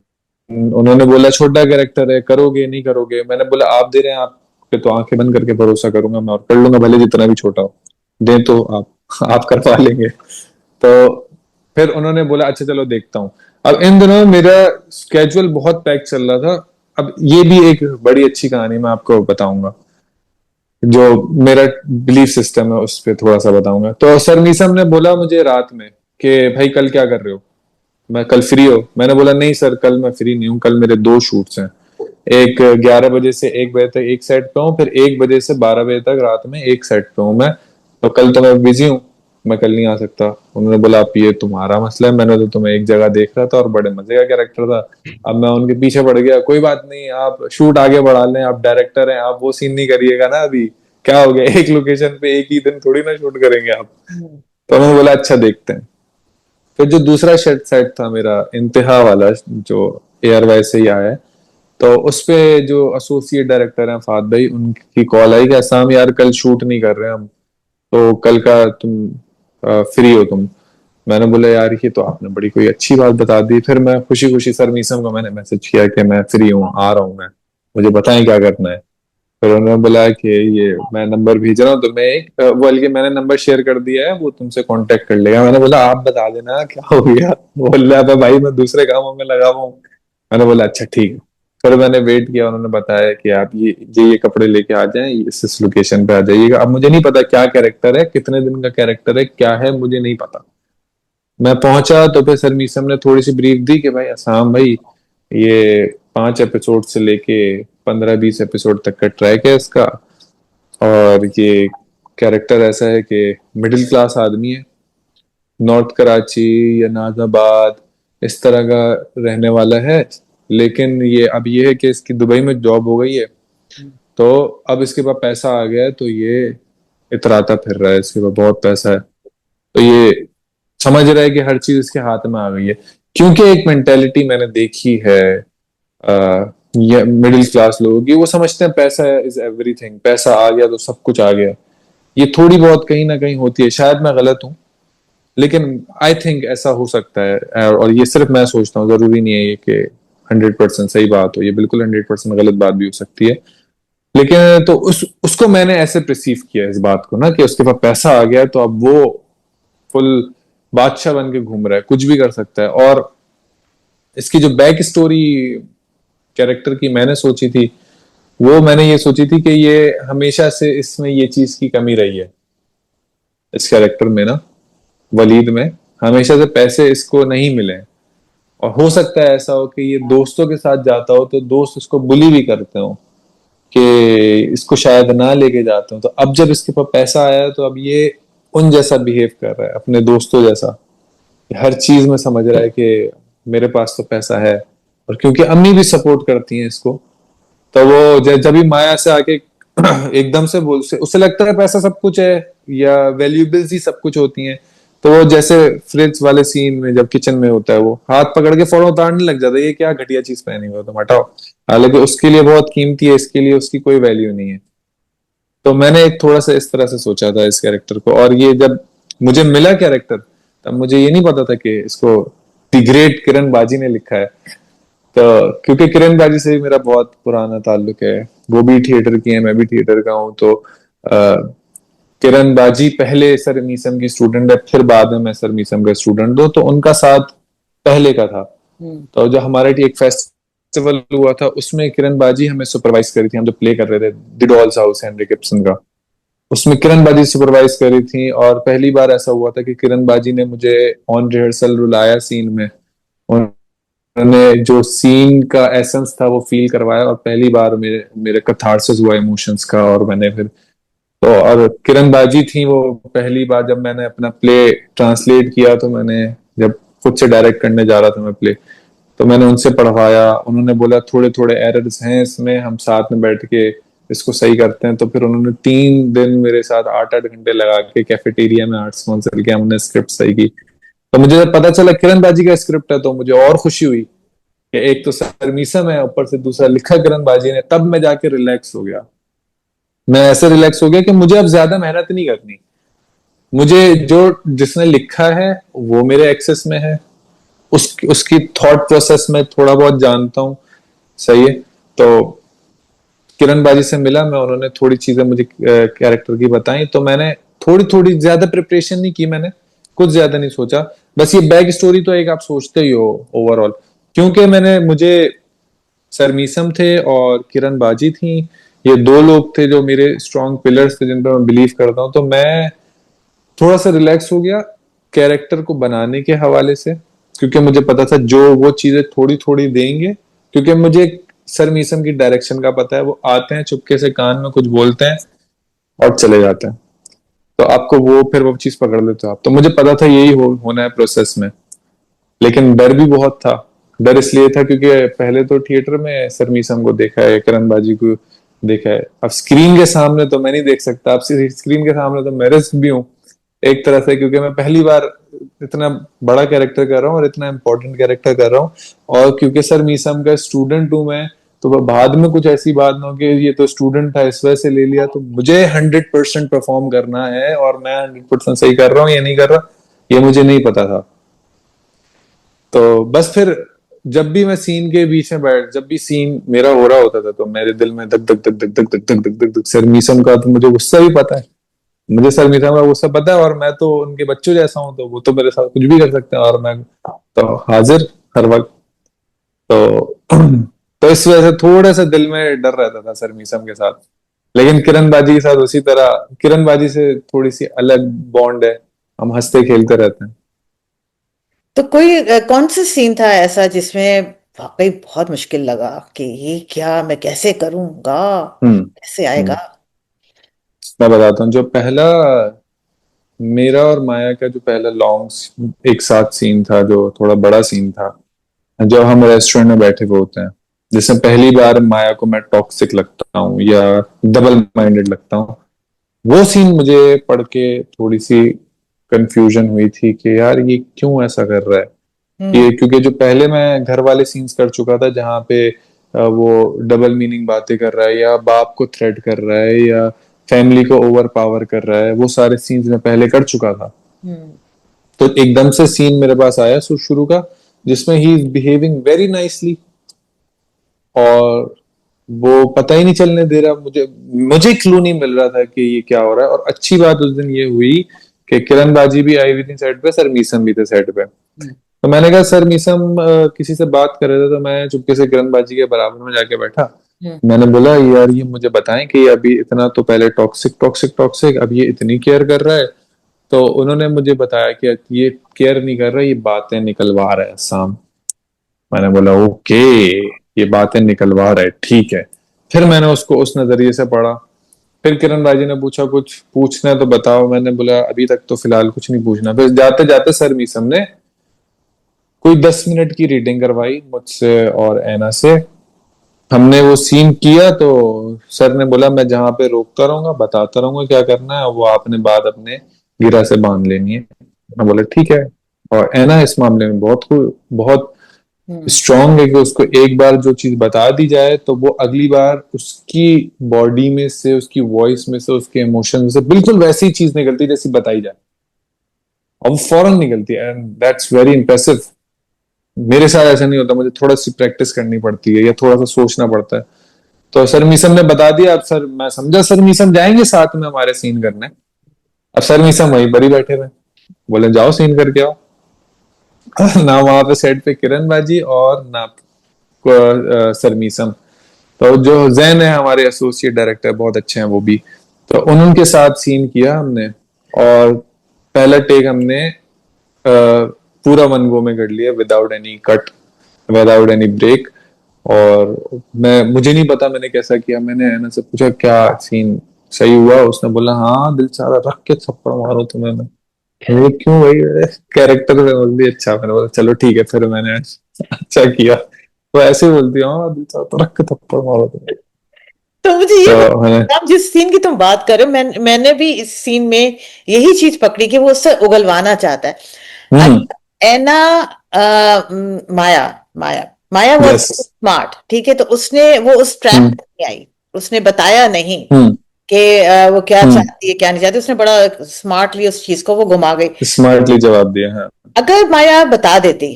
उन्होंने बोला छोटा कैरेक्टर है, करोगे नहीं करोगे। मैंने बोला आप दे रहे हैं, आप पे तो आंखें बंद करके भरोसा करूंगा मैं और कर लूंगा, भले जितना भी छोटा हो। दें तो आप करवा लेंगे। तो फिर उन्होंने बोला अच्छा चलो देखता हूँ। अब इन दिनों मेरा स्केड्यूल बहुत पैक चल रहा था। अब ये भी एक बड़ी अच्छी कहानी मैं आपको बताऊंगा, जो मेरा बिलीफ सिस्टम है उस पर थोड़ा सा बताऊंगा। तो सर मीसम ने बोला मुझे रात में कि भाई कल क्या कर रहे हो, मैं कल फ्री हो। मैंने बोला नहीं सर कल मैं फ्री नहीं हूँ, कल मेरे 2 शूट्स हैं। एक 11 बजे से 1 बजे तक एक सेट पे हूँ, फिर 1 बजे से 12 बजे तक रात में एक सेट पे हूँ मैं। तो कल तो मैं बिजी हूँ, मैं कल नहीं आ सकता। उन्होंने बोला आप ये तुम्हारा मसला है, मैंने तो तुम्हें एक जगह देख रहा था और बड़े मजे का कैरेक्टर था। अब मैं उनके पीछे पड़ गया, कोई बात नहीं आप शूट आगे बढ़ा लें, आप डायरेक्टर हैं, आप वो सीन नहीं करिएगा ना अभी, क्या हो गया, एक लोकेशन पे एक ही दिन थोड़ी ना शूट करेंगे आप। तो उन्होंने बोला अच्छा देखते हैं। फिर जो दूसरा सेट सेट था मेरा इंतहा वाला, जो एयरवाई से ही आया है, तो उस पे जो एसोसिएट डायरेक्टर हैं फाद भाई, उनकी कॉल आई कि असाम यार कल शूट नहीं कर रहे हम, तो कल का तुम फ्री हो तुम। मैंने बोला यार ये तो आपने बड़ी कोई अच्छी बात बता दी। फिर मैं खुशी खुशी सर मीसम को मैंने मैसेज किया कि मैं फ्री हूँ, आ रहा हूँ मैं, मुझे बताएं क्या करना है। फिर उन्होंने बोला कि ये मैं नंबर भेज रहा हूँ, तो मैं एक बल्कि मैंने नंबर शेयर कर दिया है, वो तुमसे कांटेक्ट कर लेगा। मैंने बोला आप बता देना क्या हो गया। बोल रहा था भाई मैं दूसरे कामों में लगा हुआ हूँ। मैंने बोला अच्छा ठीक है। फिर मैंने वेट किया, उन्होंने बताया कि आप ये कपड़े लेके आ जाएं, इस लोकेशन पे आ जाइएगा। अब मुझे नहीं पता क्या कैरेक्टर है, कितने दिन का कैरेक्टर है, क्या है मुझे नहीं पता। मैं पहुंचा तो फिर सर मीसम ने थोड़ी सी ब्रीफ दी कि भाई असम भाई, ये 5 एपिसोड से लेके 15-20 एपिसोड तक का ट्रैक है इसका, और ये कैरेक्टर ऐसा है कि मिडिल क्लास आदमी है, नॉर्थ कराची या नाजाबाद इस तरह का रहने वाला है। लेकिन ये है कि इसकी दुबई में जॉब हो गई है, तो अब इसके पास पैसा आ गया है, तो ये इतराता फिर रहा है, इसके पास बहुत पैसा है। तो ये समझ रहा है कि हर चीज इसके हाथ में आ गई है। क्योंकि एक मेंटेलिटी मैंने देखी है ये मिडिल क्लास लोगों की, वो समझते हैं पैसा इज एवरीथिंग, पैसा आ गया तो सब कुछ आ गया। ये थोड़ी बहुत कहीं ना कहीं होती है, शायद मैं गलत हूँ, लेकिन आई थिंक ऐसा हो सकता है। और ये सिर्फ मैं सोचता हूँ, जरूरी नहीं है ये कि 100% सही बात हो, ये बिल्कुल 100% गलत बात भी हो सकती है। लेकिन तो उसको मैंने ऐसे परसीव किया इस बात को ना, कि उसके पास पैसा आ गया है, तो अब वो फुल बादशाह बन के घूम रहा है, कुछ भी कर सकता है। और इसकी जो बैक स्टोरी कैरेक्टर की मैंने सोची थी, वो मैंने ये सोची थी कि ये हमेशा से इसमें ये चीज की कमी रही है, इस कैरेक्टर में ना, वलीद में हमेशा से पैसे इसको नहीं मिले। और हो सकता है ऐसा हो कि ये दोस्तों के साथ जाता हो तो दोस्त इसको बुली भी करते हो कि इसको शायद ना लेके जाते हो। तो अब जब इसके पास पैसा आया है, तो अब ये उन जैसा बिहेव कर रहा है, अपने दोस्तों जैसा। हर चीज में समझ रहा है कि मेरे पास तो पैसा है, और क्योंकि अम्मी भी सपोर्ट करती हैं इसको, तो वो जब भी माया से आके एकदम से बोल से उसे लगता है पैसा सब कुछ है, या वैल्यूएबल्स ही सब कुछ होती हैं। तो वो जैसे फ्रिज वाले सीन में जब किचन में होता है, वो हाथ पकड़ के फौरन उतारने लग जाता है, ये क्या घटिया चीज पहनी हुई हो तुम, हटाओ। हालांकि उसके लिए बहुत कीमती है, इसके लिए उसकी कोई वैल्यू नहीं है। तो मैंने एक थोड़ा सा इस तरह से सोचा था इस कैरेक्टर को, और ये जब मुझे मिला कैरेक्टर, तब मुझे ये नहीं पता था कि इसको द ग्रेट किरण बाजी ने लिखा है। तो क्योंकि किरण बाजी से भी मेरा बहुत पुराना ताल्लुक है, वो भी थिएटर की है, मैं भी थिएटर का हूँ, तो किरण बाजी पहले सर मीसम की स्टूडेंट है, फिर बाद में मैं सर मीसम का स्टूडेंट हूँ, तो उनका साथ पहले का था। हम्म। तो जो हमारे एक फेस्टिवल हुआ था उसमें किरण बाजी हमें सुपरवाइज करी थी, हम जो प्ले कर रहे थे the dolls house Henry Gibson का, उसमें किरण बाजी सुपरवाइज करी थी। और पहली बार ऐसा हुआ था कि किरण बाजी ने मुझे ऑन रिहर्सल रुलाया सीन में, उन्होंने जो सीन का एसेंस था वो फील करवाया, और पहली बार मेरे मेरे कथारसिस हुआ इमोशंस का। और मैंने फिर तो, और किरण बाजी थी वो पहली बार जब मैंने अपना प्ले ट्रांसलेट किया, तो मैंने जब खुद से डायरेक्ट करने जा रहा था मैं प्ले, तो मैंने उनसे पढ़वाया, उन्होंने बोला थोड़े थोड़े एरर्स हैं इसमें, हम साथ में बैठ के इसको सही करते हैं। तो फिर उन्होंने 3 दिन मेरे साथ 8-8 घंटे लगा के कैफेटेरिया में आर्ट्स काउंसिल के हमने स्क्रिप्ट सही की। तो मुझे जब पता चला किरण बाजी का स्क्रिप्ट है तो मुझे और खुशी हुई कि एक तो सरमीसम है, ऊपर से दूसरा लिखा किरण बाजी ने, तब मैं जाके रिलैक्स हो गया। मैं ऐसे रिलैक्स हो गया कि मुझे अब ज्यादा मेहनत नहीं करनी, मुझे जो जिसने लिखा है वो मेरे एक्सेस में है, उसकी थॉट प्रोसेस में थोड़ा बहुत जानता हूँ, सही है। तो किरण बाजी से मिला मैं, उन्होंने थोड़ी चीजें मुझे कैरेक्टर की बताई, तो मैंने थोड़ी थोड़ी ज्यादा प्रिपरेशन नहीं की, मैंने कुछ ज्यादा नहीं सोचा, बस ये बैक स्टोरी तो एक आप सोचते ही हो ओवरऑल, क्योंकि मुझे सरमीसम थे और किरण बाजी थी, ये 2 लोग थे जो मेरे स्ट्रॉन्ग पिलर्स थे जिन पर मैं बिलीव करता हूँ। तो मैं थोड़ा सा रिलैक्स हो गया कैरेक्टर को बनाने के हवाले से, क्योंकि मुझे पता था जो वो चीजें थोड़ी थोड़ी देंगे, क्योंकि मुझे सर मीसम की डायरेक्शन का पता है, वो आते हैं चुपके से कान में कुछ बोलते हैं और चले जाते हैं, तो आपको वो फिर वो चीज पकड़ लेते हो आप। तो मुझे पता था यही होना है प्रोसेस में, लेकिन डर भी बहुत था। डर इसलिए था क्योंकि पहले तो थिएटर में सर मीसम को देखा है, किरण बाजी को देखा है, अब स्क्रीन के सामने तो मैं नहीं देख सकता, अब स्क्रीन के सामने तो मैं रिस्क भी हूँ एक तरह से, क्योंकि मैं पहली बार इतना बड़ा कैरेक्टर कर रहा हूँ और इतना इंपॉर्टेंट कैरेक्टर कर रहा हूँ, और क्योंकि सर मीसम का स्टूडेंट हूँ मैं, तो वह बाद में कुछ ऐसी बात ना हो कि ये तो स्टूडेंट था इस वजह से ले लिया, तो मुझे 100% परफॉर्म करना है, और मैं 100% सही कर रहा हूँ या नहीं कर रहा ये मुझे नहीं पता था। तो बस फिर जब भी मैं सीन के बीच में बैठ, जब भी सीन मेरा हो रहा होता था, तो मेरे दिल में धक धक धक धक धक धक धक धक धक, सर मीसम का तो मुझे गुस्सा भी पता है, मुझे सर मीसम का गुस्सा पता है, और मैं तो उनके बच्चों जैसा हूँ, तो वो तो मेरे साथ कुछ भी कर सकते हैं, और मैं तो हाजिर हर वक्त। तो तो इस वजह से थोड़ा सा दिल में डर रहता था सर मीसम के साथ। लेकिन किरण बाजी के साथ उसी तरह, किरण बाजी से थोड़ी सी अलग बॉन्ड है, हम हंसते खेलते रहते हैं। तो कोई कौन सा सीन था ऐसा जिसमें वाकई बहुत मुश्किल लगा कि ये क्या मैं कैसे करूंगा, हम्म। कैसे आएगा? हम्म। मैं बताता हूँ, जो पहला मेरा और माया का जो पहला लॉन्ग एक साथ सीन था, जो थोड़ा बड़ा सीन था, जब हम रेस्टोरेंट में बैठे हुए होते हैं, जिसमें पहली बार माया को मैं टॉक्सिक लगता हूँ या डबल माइंडेड लगता हूँ, वो सीन मुझे पढ़ के थोड़ी सी कंफ्यूजन हुई थी कि यार ये क्यों ऐसा कर रहा है। ये हम्म। क्योंकि जो पहले मैं घर वाले सीन्स कर चुका था जहाँ पे वो डबल मीनिंग बातें कर रहा है, या बाप को थ्रेट कर रहा है, या फैमिली को ओवर पावर कर रहा है, वो सारे सीन्स मैं पहले कर चुका था। हम्म। तो एकदम से सीन मेरे पास आया शुरू का, जिसमें he is behaving very nicely, और वो पता ही नहीं चलने दे रहा, मुझे मुझे क्लू नहीं मिल रहा था कि ये क्या हो रहा है। और अच्छी बात उस दिन ये हुई कि किरण बाजी भी आई हुई थी सेट पे, सर मीसम भी थे सेट पे। हम्म। तो मैंने कहा सर मीसम किसी से बात कर रहे थे, तो मैं चुपके से किरण बाजी के बराबर में जाके बैठा, हम्म। मैंने बोला यार ये मुझे बताएं कि ये अभी इतना तो पहले टॉक्सिक टॉक्सिक टॉक्सिक, अब ये इतनी केयर कर रहा है। तो उन्होंने मुझे बताया कि ये केयर नहीं कर रहा, ये बातें निकलवा रहा है साम। मैंने बोला ओके, ये बातें निकलवा रहा है, ठीक है। फिर मैंने उसको उस नजरिए से पढ़ा। फिर किरण बाजी ने पूछा कुछ पूछना है तो बताओ, मैंने बोला अभी तक तो फिलहाल कुछ नहीं पूछना। फिर जाते जाते सर मीसम ने कोई 10 मिनट की रीडिंग करवाई मुझसे और ऐना से, हमने वो सीन किया, तो सर ने बोला मैं जहां पे रोकता रहूंगा बताता रहूंगा क्या करना है, वो आपने बात अपने गिरा से बांध लेनी है। मैं बोला ठीक है। और ऐना इस मामले में बहुत बहुत हम्म। स्ट्रांग है कि उसको एक बार जो चीज बता दी जाए तो वो अगली बार उसकी बॉडी में से, उसकी वॉइस में से, उसके इमोशन में से बिल्कुल वैसी चीज निकलती है जैसी बताई जाए, और वो फौरन निकलती है, एंड दैट्स वेरी इंप्रेसिव। मेरे साथ ऐसा नहीं होता, मुझे थोड़ा सी प्रैक्टिस करनी पड़ती है या थोड़ा सा सोचना पड़ता है। तो सर मीसम ने बता दिया, अब सर मैं समझा सर मीसम जाएंगे साथ में हमारे सीन करने। अब सर मीसम वहीं पर ही बैठे हुए, बोले जाओ सीन करके आओ। ना वहां पे सेट पे किरण बाजी और ना सर मीसम। तो जो जैन है हमारे एसोसिएट डायरेक्टर, बहुत अच्छे हैं वो भी, तो उनके साथ सीन किया हमने। और पहला टेक हमने पूरा वन गो में कर लिया, without any cut, without any break. और मुझे नहीं पता मैंने कैसा किया, मैंने है ना से पूछा क्या सीन सही हुआ, उसने बोला हाँ दिल चाह रहा रख के थप्पड़ मारो तुम्हें मैं। वो क्यों भाई, कैरेक्टर में बोल दी। अच्छा, मैंने बोला चलो ठीक है, फिर मैंने अच्छा किया। तो ऐसे ही बोलती हूँ, हाँ दिल चाह तो रख के थप्पड़ मारो तुम्हें। तो मुझे ये तो मैंने बताओ, आप जिस सीन की तुम बात कर रहे हो, मैंने भी इस सीन में यही चीज पकड़ी कि वो उससे उगलवाना चाहता है। हम्म। अच्छा, एना माया माया माया वॉज यस। स्मार्ट, ठीक है, तो उसने वो उस ट्रैप हम्म। में नहीं आई, उसने बताया नहीं हम्म। कि वो क्या हम्म। चाहती है क्या नहीं चाहती, उसने बड़ा स्मार्टली उस चीज को वो घुमा गई। स्मार्टली जवाब दिया, हाँ। अगर माया बता देती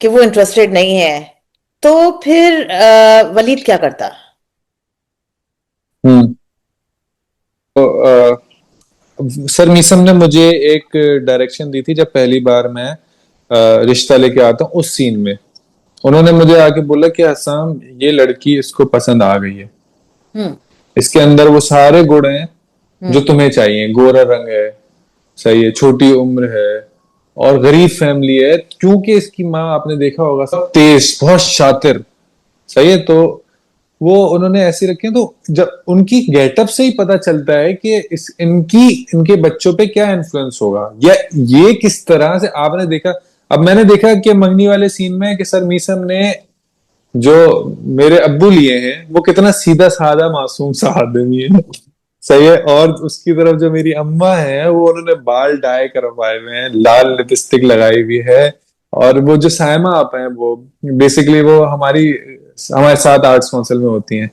कि वो इंटरेस्टेड नहीं है, तो फिर वलीद क्या करता? हम्म। सर मीसम ने मुझे एक डायरेक्शन दी थी जब पहली बार मैं रिश्ता लेके आता हूँ उस सीन में। उन्होंने मुझे आके बोला कि असम, ये लड़की इसको पसंद आ गई है, हम्म। इसके अंदर वो सारे गुण हैं जो हम्म। तुम्हें चाहिए। गोरा रंग है, सही है, छोटी उम्र है, और गरीब फैमिली है, क्योंकि इसकी माँ आपने देखा होगा सब तेज, बहुत शातिर, सही है। तो वो उन्होंने ऐसी रखी है, तो जब उनकी गेटअप से ही पता चलता है कि इनके बच्चों पे क्या इन्फ्लुएंस होगा, या ये किस तरह से आपने देखा। अब मैंने देखा कि मंगनी वाले सीन में कि सर मीसम ने जो मेरे अब्बू लिए हैं वो कितना सीधा साधा मासूम सा आदमी है, सही है। और उसकी तरफ जो मेरी अम्मा है, वो उन्होंने बाल डाई करवाए हुए हैं, लाल लिपस्टिक लगाई हुई है। और वो जो सायमा आप हैं, वो बेसिकली वो हमारे साथ आर्ट्स काउंसिल में होती हैं,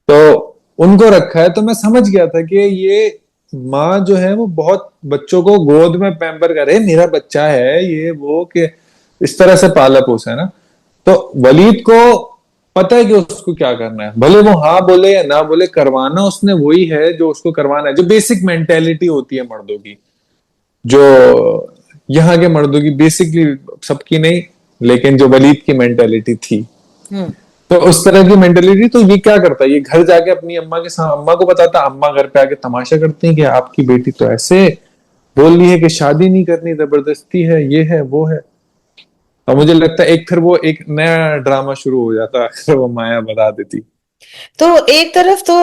तो उनको रखा है। तो मैं समझ गया था कि ये माँ जो है वो बहुत बच्चों को गोद में पैम्पर करे, मेरा बच्चा है ये वो, कि इस तरह से पाला पोसा है ना। तो वलीद को पता है कि उसको क्या करना है, भले वो हाँ बोले या ना बोले, करवाना उसने वही है जो उसको करवाना है। जो बेसिक मेंटेलिटी होती है मर्दों की, जो यहाँ के मर्दों की बेसिकली, सबकी नहीं, लेकिन जो वलीद की मेंटेलिटी थी, हम्म। तो उस तरह की मेंटेलिटी। तो ये क्या करता है, ये घर जाके अपनी अम्मा के साथ अम्मा को बताता, अम्मा घर पे आके तमाशा करती है कि आपकी बेटी तो ऐसे बोल रही है कि शादी नहीं करनी, जबरदस्ती है, ये है वो है। और मुझे लगता है एक फिर वो एक नया ड्रामा शुरू हो जाता अगर वो माया बता देती। तो एक तरफ तो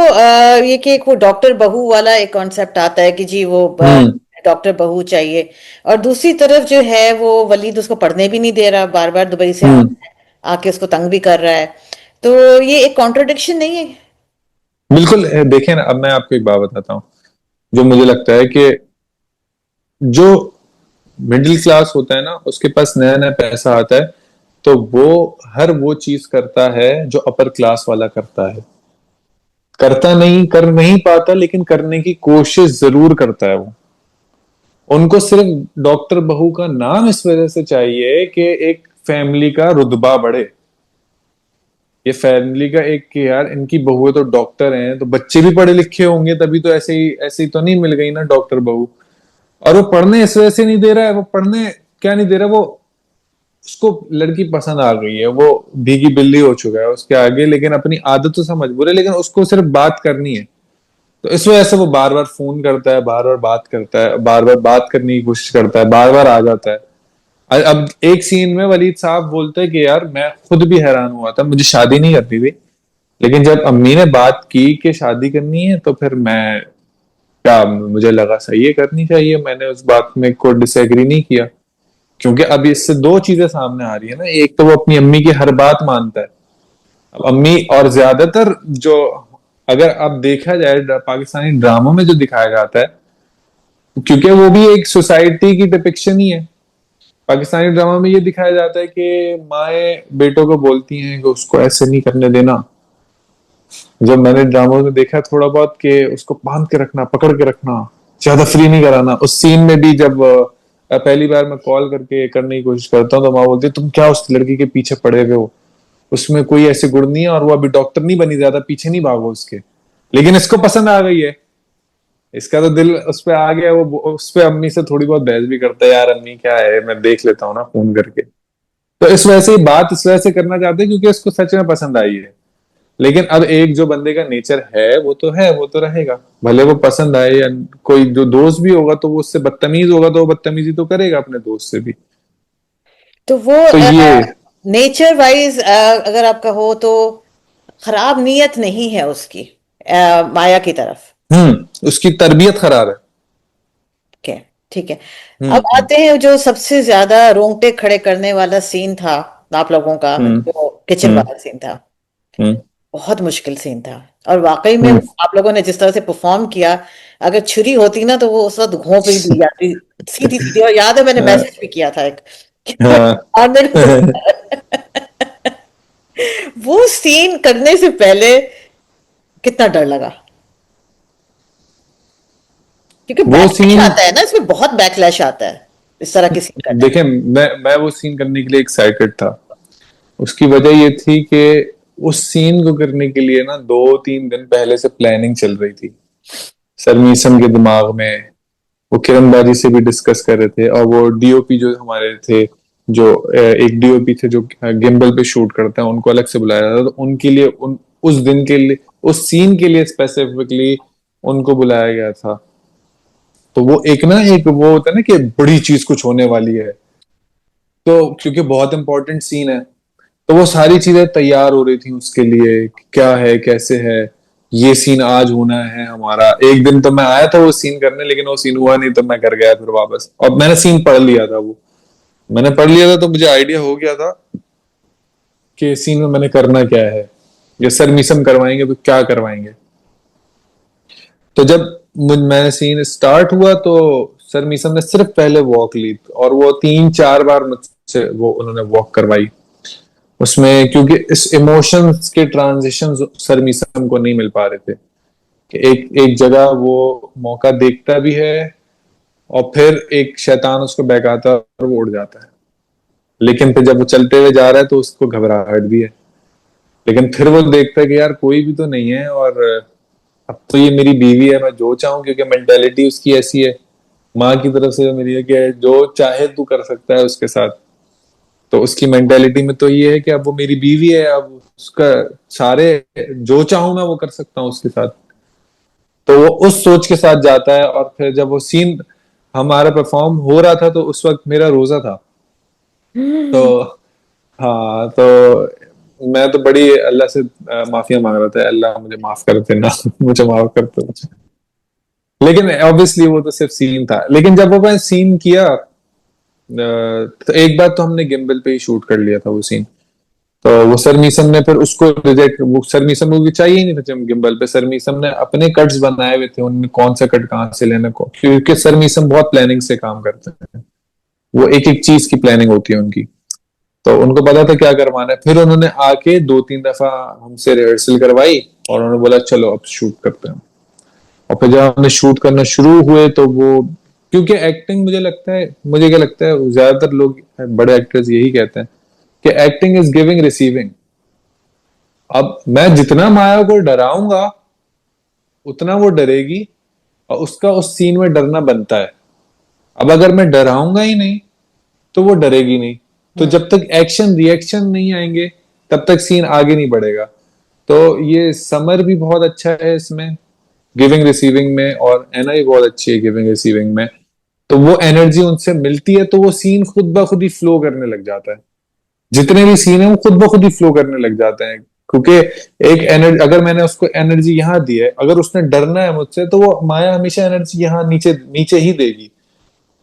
ये कि एक वो डॉक्टर बहू वाला एक कॉन्सेप्ट आता है कि जी वो हम्म। डॉक्टर बहू चाहिए, और दूसरी तरफ जो है वो वलीद उसको पढ़ने भी नहीं दे रहा, बार बार दुबई से हम्म। आके उसको तंग भी कर रहा है। तो ये एक कॉन्ट्रडिक्शन नहीं है? बिल्कुल। देखें ना, अब मैं आपको एक बात बताता हूँ जो मुझे लगता है कि जो मिडिल क्लास होता है ना, उसके पास नया नया पैसा आता है, तो वो हर वो चीज करता है जो अपर क्लास वाला करता है। करता नहीं, कर नहीं पाता, लेकिन करने की कोशिश जरूर करता है वो। उनको सिर्फ डॉक्टर बहू का नाम इस वजह से चाहिए कि एक फैमिली का रुतबा बढ़े, ये फैमिली का एक, कि यार इनकी बहू है तो डॉक्टर हैं, तो बच्चे भी पढ़े लिखे होंगे, तभी तो ऐसे ही तो नहीं मिल गई ना डॉक्टर बहू। और वो पढ़ने इस वजह से नहीं दे रहा है, वो पढ़ने क्या नहीं दे रहा, वो उसको लड़की पसंद आ गई है, वो भीगी बिल्ली हो चुका है उसके आगे, लेकिन अपनी आदतों से मजबूर है, लेकिन उसको सिर्फ बात करनी है। तो इस वजह से वो बार बार फोन करता है, बार बार बात करता है, बार बार बात करने की कोशिश करता है, बार बार आ जाता है। अब एक सीन में वलीद साहब बोलते हैं कि यार मैं खुद भी हैरान हुआ था, मुझे शादी नहीं करनी थी, लेकिन जब अम्मी ने बात की कि शादी करनी है, तो फिर मैं क्या, मुझे लगा सही है, करनी चाहिए, मैंने उस बात में कोई डिसएग्री नहीं किया। क्योंकि अब इससे दो चीजें सामने आ रही है ना, एक तो वो अपनी अम्मी की हर बात मानता है। अब अम्मी, और ज्यादातर जो, अगर अब देखा जाए पाकिस्तानी ड्रामों में जो दिखाया जाता है, क्योंकि वो भी एक सोसाइटी की डिपिक्शन ही है, पाकिस्तानी ड्रामा में ये दिखाया जाता है कि माएं बेटों को बोलती हैं कि उसको ऐसे नहीं करने देना। जब मैंने ड्रामों में देखा थोड़ा बहुत कि उसको बांध के रखना, पकड़ के रखना, ज्यादा फ्री नहीं कराना। उस सीन में भी जब पहली बार मैं कॉल करके करने की कोशिश करता हूँ तो माँ बोलती है तुम क्या उस लड़की के पीछे पड़े हुए हो, उसमें कोई ऐसे गुण नहीं है और वो अभी डॉक्टर नहीं बनी, ज्यादा पीछे नहीं भागो उसके। लेकिन इसको पसंद आ गई है, इसका तो दिल उस पे आ गया, वो उस पे अम्मी से थोड़ी बहुत बहस भी करता है, यार अम्मी क्या है, मैं देख लेता हूँ ना फोन करके। तो इस वजह से बात इस वजह से करना चाहते हैं क्योंकि उसको सच में पसंद आई है। लेकिन अब एक जो बंदे का नेचर है वो तो रहेगा, भले वो पसंद आए, या कोई जो दोस्त भी होगा तो वो उससे बदतमीज होगा तो वो बदतमीजी तो करेगा अपने दोस्त से भी। तो वो तो ये नेचर वाइज अगर आपका हो तो खराब नीयत नहीं है उसकी माया की तरफ। उसकी तरबियत खराब है। ठीक है, ठीक है। अब हम्म आते हैं जो सबसे ज्यादा रोंगटे खड़े करने वाला सीन था आप लोगों का, हम्म जो किचन हम्म वाला सीन था। हम्म बहुत मुश्किल सीन था। और वाकई में हम्म आप लोगों ने जिस तरह से परफॉर्म किया, अगर छुरी होती ना तो वो उस वक्त घोंप ही दी जाती सीधी सीधी। और याद है मैंने हाँ मैसेज भी किया था एक हाँ। आमिर को। वो सीन करने से पहले कितना डर लगा, क्योंकि वो बैकलैश सीन, आता है ना इसमें, बहुत बैकलैश आता है इस तरह के सीन करने में। देखें, मैं वो सीन करने के लिए एक्साइटेड था। उसकी वजह ये थी कि उस सीन को करने के लिए ना 2-3 दिन पहले से प्लानिंग चल रही थी सरमीसम के दिमाग में। वो किरणबाजी से भी डिस्कस कर रहे थे, और वो डीओपी जो हमारे थे, जो एक डीओपी थे जो गिम्बल पे शूट करते हैं, उनको अलग से बुलाया था, तो उनके लिए उस दिन के लिए, उस सीन के लिए स्पेसिफिकली उनको बुलाया गया था। तो वो एक वो होता है ना कि बड़ी चीज कुछ होने वाली है, तो क्योंकि बहुत इंपॉर्टेंट सीन है, तो वो सारी चीजें तैयार हो रही थी उसके लिए, क्या है कैसे है, ये सीन आज होना है हमारा। एक दिन तो मैं आया था वो सीन करने, लेकिन वो सीन हुआ नहीं, तो मैं कर गया फिर वापस, और मैंने सीन पढ़ लिया था। वो मैंने पढ़ लिया था तो मुझे आइडिया हो गया था कि सीन में मैंने करना क्या है, ये सरमिसम करवाएंगे तो क्या करवाएंगे। तो जब मैंने सीन स्टार्ट हुआ तो सरमिसम ने सिर्फ पहले वॉक ली, और वो 3-4 बार मुझसे वो उन्होंने वॉक करवाई उसमें, क्योंकि इस इमोशंस के ट्रांजिशन सरमीसम को नहीं मिल पा रहे थे कि एक एक जगह वो मौका देखता भी है और फिर एक शैतान उसको बहकाता है और वो उड़ जाता है। लेकिन फिर जब वो चलते हुए जा रहा है तो उसको घबराहट भी है, लेकिन फिर वो देखता है कि यार कोई भी तो नहीं है, और अब तो ये मेरी बीवी है, मैं जो चाहूं, क्योंकि मेंटेलिटी उसकी ऐसी है माँ की तरफ से मेरी है कि जो चाहे तू कर सकता है उसके साथ। तो उसकी मेंटेलिटी में तो ये है कि अब वो मेरी बीवी है, अब उसका सारे जो चाहूं मैं वो कर सकता हूँ उसके साथ। तो वो उस सोच के साथ जाता है, और फिर जब वो सीन हमारा परफॉर्म हो रहा था तो उस वक्त मेरा रोजा था। तो हाँ, तो मैं तो बड़ी अल्लाह से माफिया मांग रहा था, अल्लाह मुझे माफ कर देना मुझे माफ कर दो। लेकिन ऑब्वियसली वो तो सिर्फ सीन था। लेकिन जब वो मैं सीन किया, तो एक बार तो हमने गिम्बल पे ही शूट कर लिया था वो सीन। तो वो सरमीसम ने फिर उसको रिजेक्ट, वो सरमीसम को चाहिए ही नहीं था गिम्बल पे। सरमीसम ने अपने कट्स बनाए हुए थे, उनने कौन सा कट कहाँ से लेना को, क्योंकि सरमीसम बहुत प्लानिंग से काम करते हैं, वो एक एक चीज की प्लानिंग होती है उनकी। तो उनको पता था क्या करवाना है। फिर उन्होंने आके 2-3 दफा हमसे रिहर्सल करवाई और उन्होंने बोला चलो अब शूट करते हैं। और फिर जब हमने शूट करना शुरू हुए तो वो, क्योंकि एक्टिंग, मुझे लगता है, मुझे क्या लगता है, ज्यादातर लोग बड़े एक्टर्स यही कहते हैं कि एक्टिंग इज गिविंग रिसीविंग। अब मैं जितना माया को डराऊंगा उतना वो डरेगी, और उसका उस सीन में डरना बनता है। अब अगर मैं डराऊंगा ही नहीं तो वो डरेगी नहीं। तो जब तक एक्शन रिएक्शन नहीं आएंगे तब तक सीन आगे नहीं बढ़ेगा। तो ये समर भी बहुत अच्छा है इसमें, गिविंग रिसीविंग में, और एना भी बहुत अच्छी है गिविंग रिसीविंग में। तो वो एनर्जी उनसे मिलती है तो वो सीन खुद ब खुद ही फ्लो करने लग जाता है। जितने भी सीन है वो खुद ब खुद ही फ्लो करने लग जाते हैं, क्योंकि एक एनर्जी, अगर मैंने उसको एनर्जी यहाँ दी है, अगर उसने डरना है मुझसे तो वो माया हमेशा एनर्जी यहाँ नीचे नीचे ही देगी।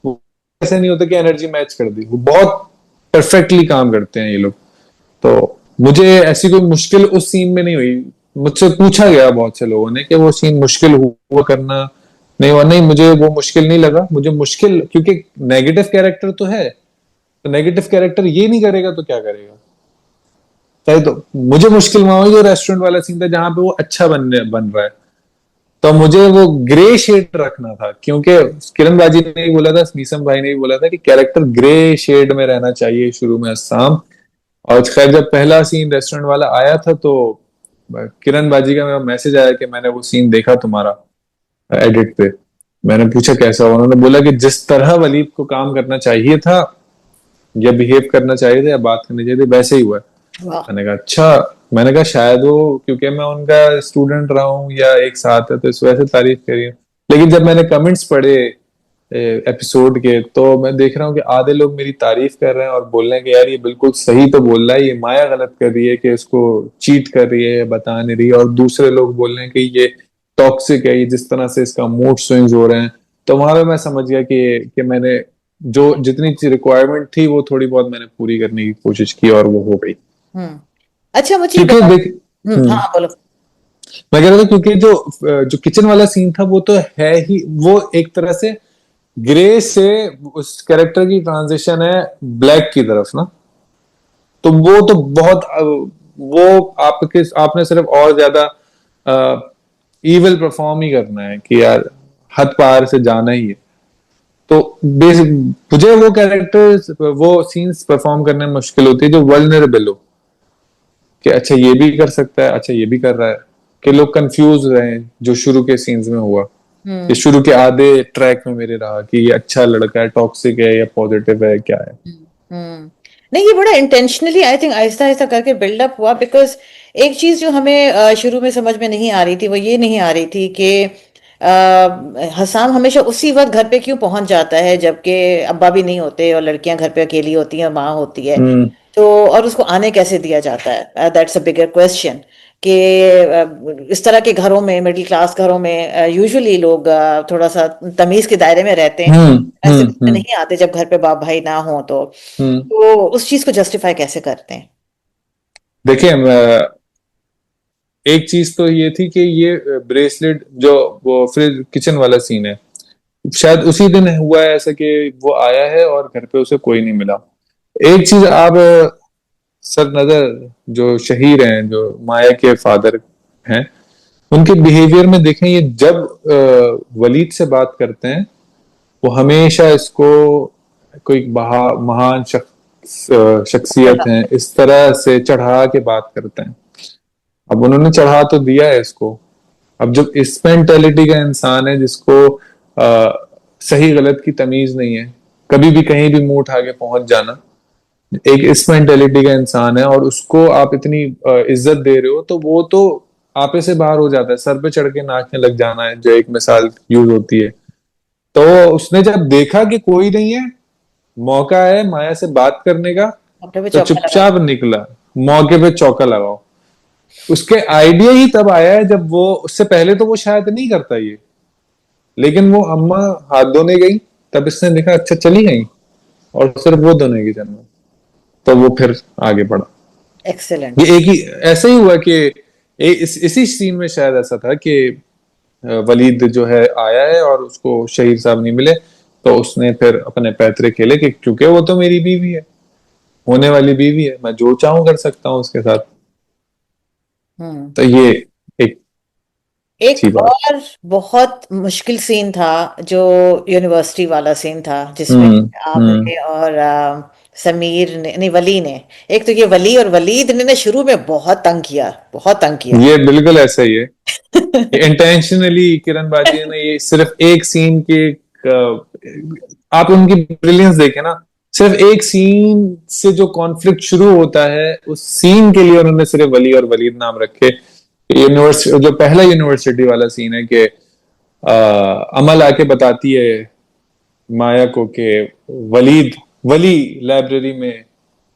वो ऐसे नहीं होता कि एनर्जी मैच कर दी, वो बहुत परफेक्टली काम करते हैं ये लोग। तो मुझे ऐसी कोई मुश्किल उस सीन में नहीं हुई। मुझसे पूछा गया बहुत से लोगों ने कि वो सीन मुश्किल हुआ करना, नहीं हुआ, नहीं मुझे वो मुश्किल नहीं लगा। मुझे मुश्किल, क्योंकि नेगेटिव कैरेक्टर तो है, तो नेगेटिव कैरेक्टर ये नहीं करेगा तो क्या करेगा। चाहे तो मुझे मुश्किल वहां हुई जो रेस्टोरेंट वाला सीन था जहां पे वो अच्छा बन रहा है। तो मुझे वो ग्रे शेड रखना था, क्योंकि किरण बाजी ने भी बोला था, मीसम भाई ने भी बोला था कि कैरेक्टर ग्रे शेड में रहना चाहिए शुरू में अस्साम। और खैर जब पहला सीन रेस्टोरेंट वाला आया था तो किरण बाजी का मेरा मैसेज आया कि मैंने वो सीन देखा तुम्हारा एडिट पे। मैंने पूछा कैसा हुआ, उन्होंने बोला कि जिस तरह वलीद को काम करना चाहिए था या बिहेव करना चाहिए था या बात करनी चाहिए थी वैसे ही हुआ है। वाह। मैंने कहा अच्छा। मैंने कहा शायद वो क्योंकि मैं उनका स्टूडेंट रहा हूँ या एक साथ है तो इस वजह से तारीफ करी है। लेकिन जब मैंने कमेंट्स पढ़े एपिसोड के तो मैं देख रहा हूँ कि आधे लोग मेरी तारीफ कर रहे हैं और बोल रहे हैं कि यार ये बिल्कुल सही तो बोल रहा है, ये माया गलत कर रही है कि इसको चीट कर रही है, बता नहीं रही है। और दूसरे लोग बोल रहे हैं कि ये टॉक्सिक है, ये जिस तरह से इसका मूड स्विंग्स हो रहे हैं। तो वहां पे मैं समझ गया कि मैंने जो जितनी रिक्वायरमेंट थी वो थोड़ी बहुत मैंने पूरी करने की कोशिश की और वो हो गई। हम्म। अच्छा, मुझे ये क्योंकि बताओ। देख हाँ, बोलो। मैं कह रहा था क्योंकि जो जो किचन वाला सीन था वो तो है ही, वो एक तरह से ग्रे से उस कैरेक्टर की ट्रांजिशन है ब्लैक की तरफ ना। तो वो तो बहुत वो आपने सिर्फ और ज्यादा इविल परफॉर्म ही करना है कि यार हद पार से जाना ही है। तो बेसिक मुझे वो कैरेक्टर्स वो सीन्स परफॉर्म करने में मुश्किल होती है जो वल्नरेबल हो, कि अच्छा ये भी कर सकता है, अच्छा ये भी कर रहा है, कि लोग कंफ्यूज रहे, जो शुरू के सीन्स में हुआ। ये हम्म। शुरू के आधे ट्रैक में मेरे रहा कि ये अच्छा लड़का है, टॉक्सिक है या पॉजिटिव है, क्या है। हम्म। नहीं, ये बड़ा intentionally I think Aahista Aahista करके बिल्डअप हुआ, बिकॉज एक चीज जो हमें शुरू में समझ में नहीं आ रही थी, वो ये नहीं आ रही थी कि हसाम हमेशा उसी वक्त घर पे क्यों पहुंच जाता है जबकि अब्बा भी नहीं होते और लड़कियां घर पे अकेली होती हैं, माँ होती है। हम्म तो और उसको आने कैसे दिया जाता है, दैट्स अ बिगर क्वेश्चन। कि इस तरह के घरों में, मिडिल क्लास घरों में यूजुअली लोग थोड़ा सा तमीज के दायरे में रहते हैं, हम्म ऐसे हम्म घर में हम्म नहीं आते जब घर पे बाप भाई ना हो। हम्म तो उस चीज को जस्टिफाई कैसे करते हैं? देखिए एक चीज तो ये थी कि ये ब्रेसलेट जो वो फिर किचन वाला सीन है, शायद उसी दिन हुआ है ऐसा कि वो आया है और घर पे उसे कोई नहीं मिला। एक चीज आप सर नजर जो शहीर हैं, जो माया के फादर हैं, उनके बिहेवियर में देखें, ये जब वलीद से बात करते हैं वो हमेशा इसको कोई महान शख्सियत है इस तरह से चढ़ा के बात करते हैं। अब उन्होंने चढ़ा तो दिया है इसको। अब जब इस मेंटेलिटी का इंसान है जिसको सही गलत की तमीज नहीं है, कभी भी कहीं भी मुंह उठा के पहुंच जाना, एक इस मेंटेलिटी का इंसान है और उसको आप इतनी इज्जत दे रहे हो, तो वो तो आपे से बाहर हो जाता है, सर पे चढ़ के नाचने लग जाना है, जो एक मिसाल यूज होती है। तो उसने जब देखा कि कोई नहीं है, मौका है माया से बात करने का, अपने पे तो चौका लगा। चुपचाप निकला। मौके पे चौका लगाओ। उसके आइडिया ही तब आया है जब वो, उससे पहले तो वो शायद नहीं करता ये, लेकिन वो अम्मा हाथ धोने गई तब इसने देखा अच्छा चली गई, और सिर्फ वो धोने की जन्म, तो वो फिर आगे बढ़ा। एक्सेलेंट। ये एक ही ऐसा ही हुआ कि इसी सीन में शायद ऐसा था कि वलीद जो है आया है और उसको शहीद साहब नहीं मिले, तो उसने फिर अपने पैतरे खेले कि क्योंकि वो तो मेरी बीवी है, होने वाली बीवी है, मैं जो चाहूं कर सकता हूं उसके साथ। हम्म। तो ये एक एक थी बात। और बहुत मुश्किल सीन था, जो यूनिवर्सिटी वाला सीन था, जिसमें हम्म हम्म आपने और समीर ने, नहीं वली ने, एक तो ये वली और वलीद ने ना शुरू में बहुत तंग किया, बहुत तंग किया। ये बिल्कुल ऐसा ही है। ये इंटेंशनली किरण बाजी ने ये सिर्फ एक सीन के आप उनकी ब्रिलियंस देखें ना, सिर्फ एक सीन से जो कॉन्फ्लिक्ट शुरू होता है उस सीन के लिए उन्होंने सिर्फ वली और वलीद नाम रखे। यूनिवर्सिटी जो पहला यूनिवर्सिटी वाला सीन है कि अमल आके बताती है माया को कि वलीद वली लाइब्रेरी में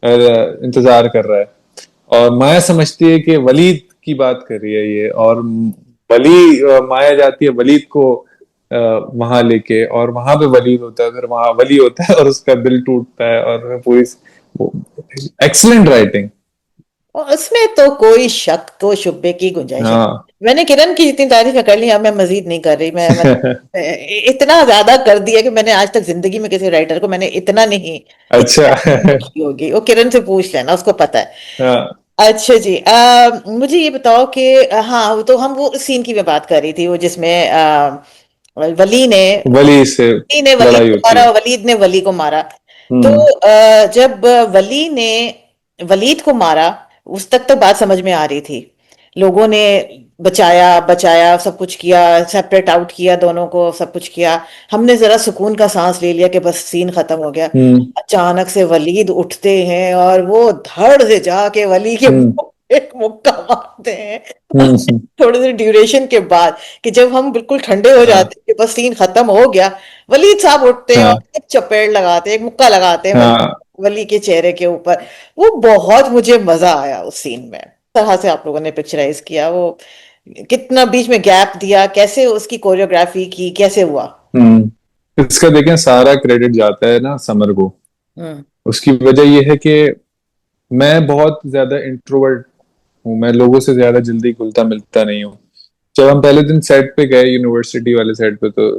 इंतजार कर रहा है, और माया समझती है कि वलीद की बात कर रही है ये, और माया जाती है वलीद को वहां लेके, और वहां पे वलीद होता है, फिर वहां वली होता है और उसका दिल टूटता है, और पूरी एक्सीलेंट राइटिंग। और उसमें तो कोई शक, कोई शुबे की गुंजाइश है। हाँ। मैंने किरण की जितनी तारीफें कर ली, अब मैं मजीद नहीं कर रही। इतना ज्यादा कर दिया कि मैंने आज तक जिंदगी में किसी राइटर को मैंने इतना नहीं, अच्छा। इतनी तारीफ नहीं की होगी। वो किरण से पूछ लेना, उसको पता है। हाँ अच्छा जी, मुझे ये बताओ कि हाँ, तो हम वो सीन की मैं बात कर रही थी, वो जिसमें वली ने वली से वली ने वलीद लड़ाई को होती मारा, है। वलीद ने वली को मारा। तो हम्म। जब वली ने वलीद को मारा, उस तक तो बात समझ में आ रही थी। लोगों ने बचाया बचाया, सब कुछ किया, सेपरेट आउट किया दोनों को, सब कुछ किया। हमने जरा सुकून का सांस ले लिया कि बस सीन खत्म हो गया। हम्म। अचानक से वलीद उठते हैं और वो धड़ से जाके वली के हम्म। मुंह पे एक मुक्का मारते हैं। हम्म। थोड़ी सी ड्यूरेशन के बाद, कि जब हम बिल्कुल ठंडे हो हाँ। जाते हैं कि बस सीन खत्म हो गया, वलीद साहब उठते हैं और हाँ। एक चपेड़ लगाते हैं, एक मुक्का लगाते हैं वली हाँ। वली के चेहरे के ऊपर। वो बहुत मुझे मजा आया उस सीन में, तरह से आप लोगों ने पिक्चराइज किया वो, कितना बीच में गैप दिया, कैसे उसकी कोरियोग्राफी की, कैसे हुआ। इसका देखें, सारा क्रेडिट जाता है ना समर को। हम्म। उसकी वजह यह है कि मैं बहुत ज्यादा इंट्रोवर्ट हूँ, मैं लोगों से ज्यादा जल्दी घुलता मिलता नहीं हूँ। जब हम पहले दिन सेट पे गए, यूनिवर्सिटी वाले सेट पे, तो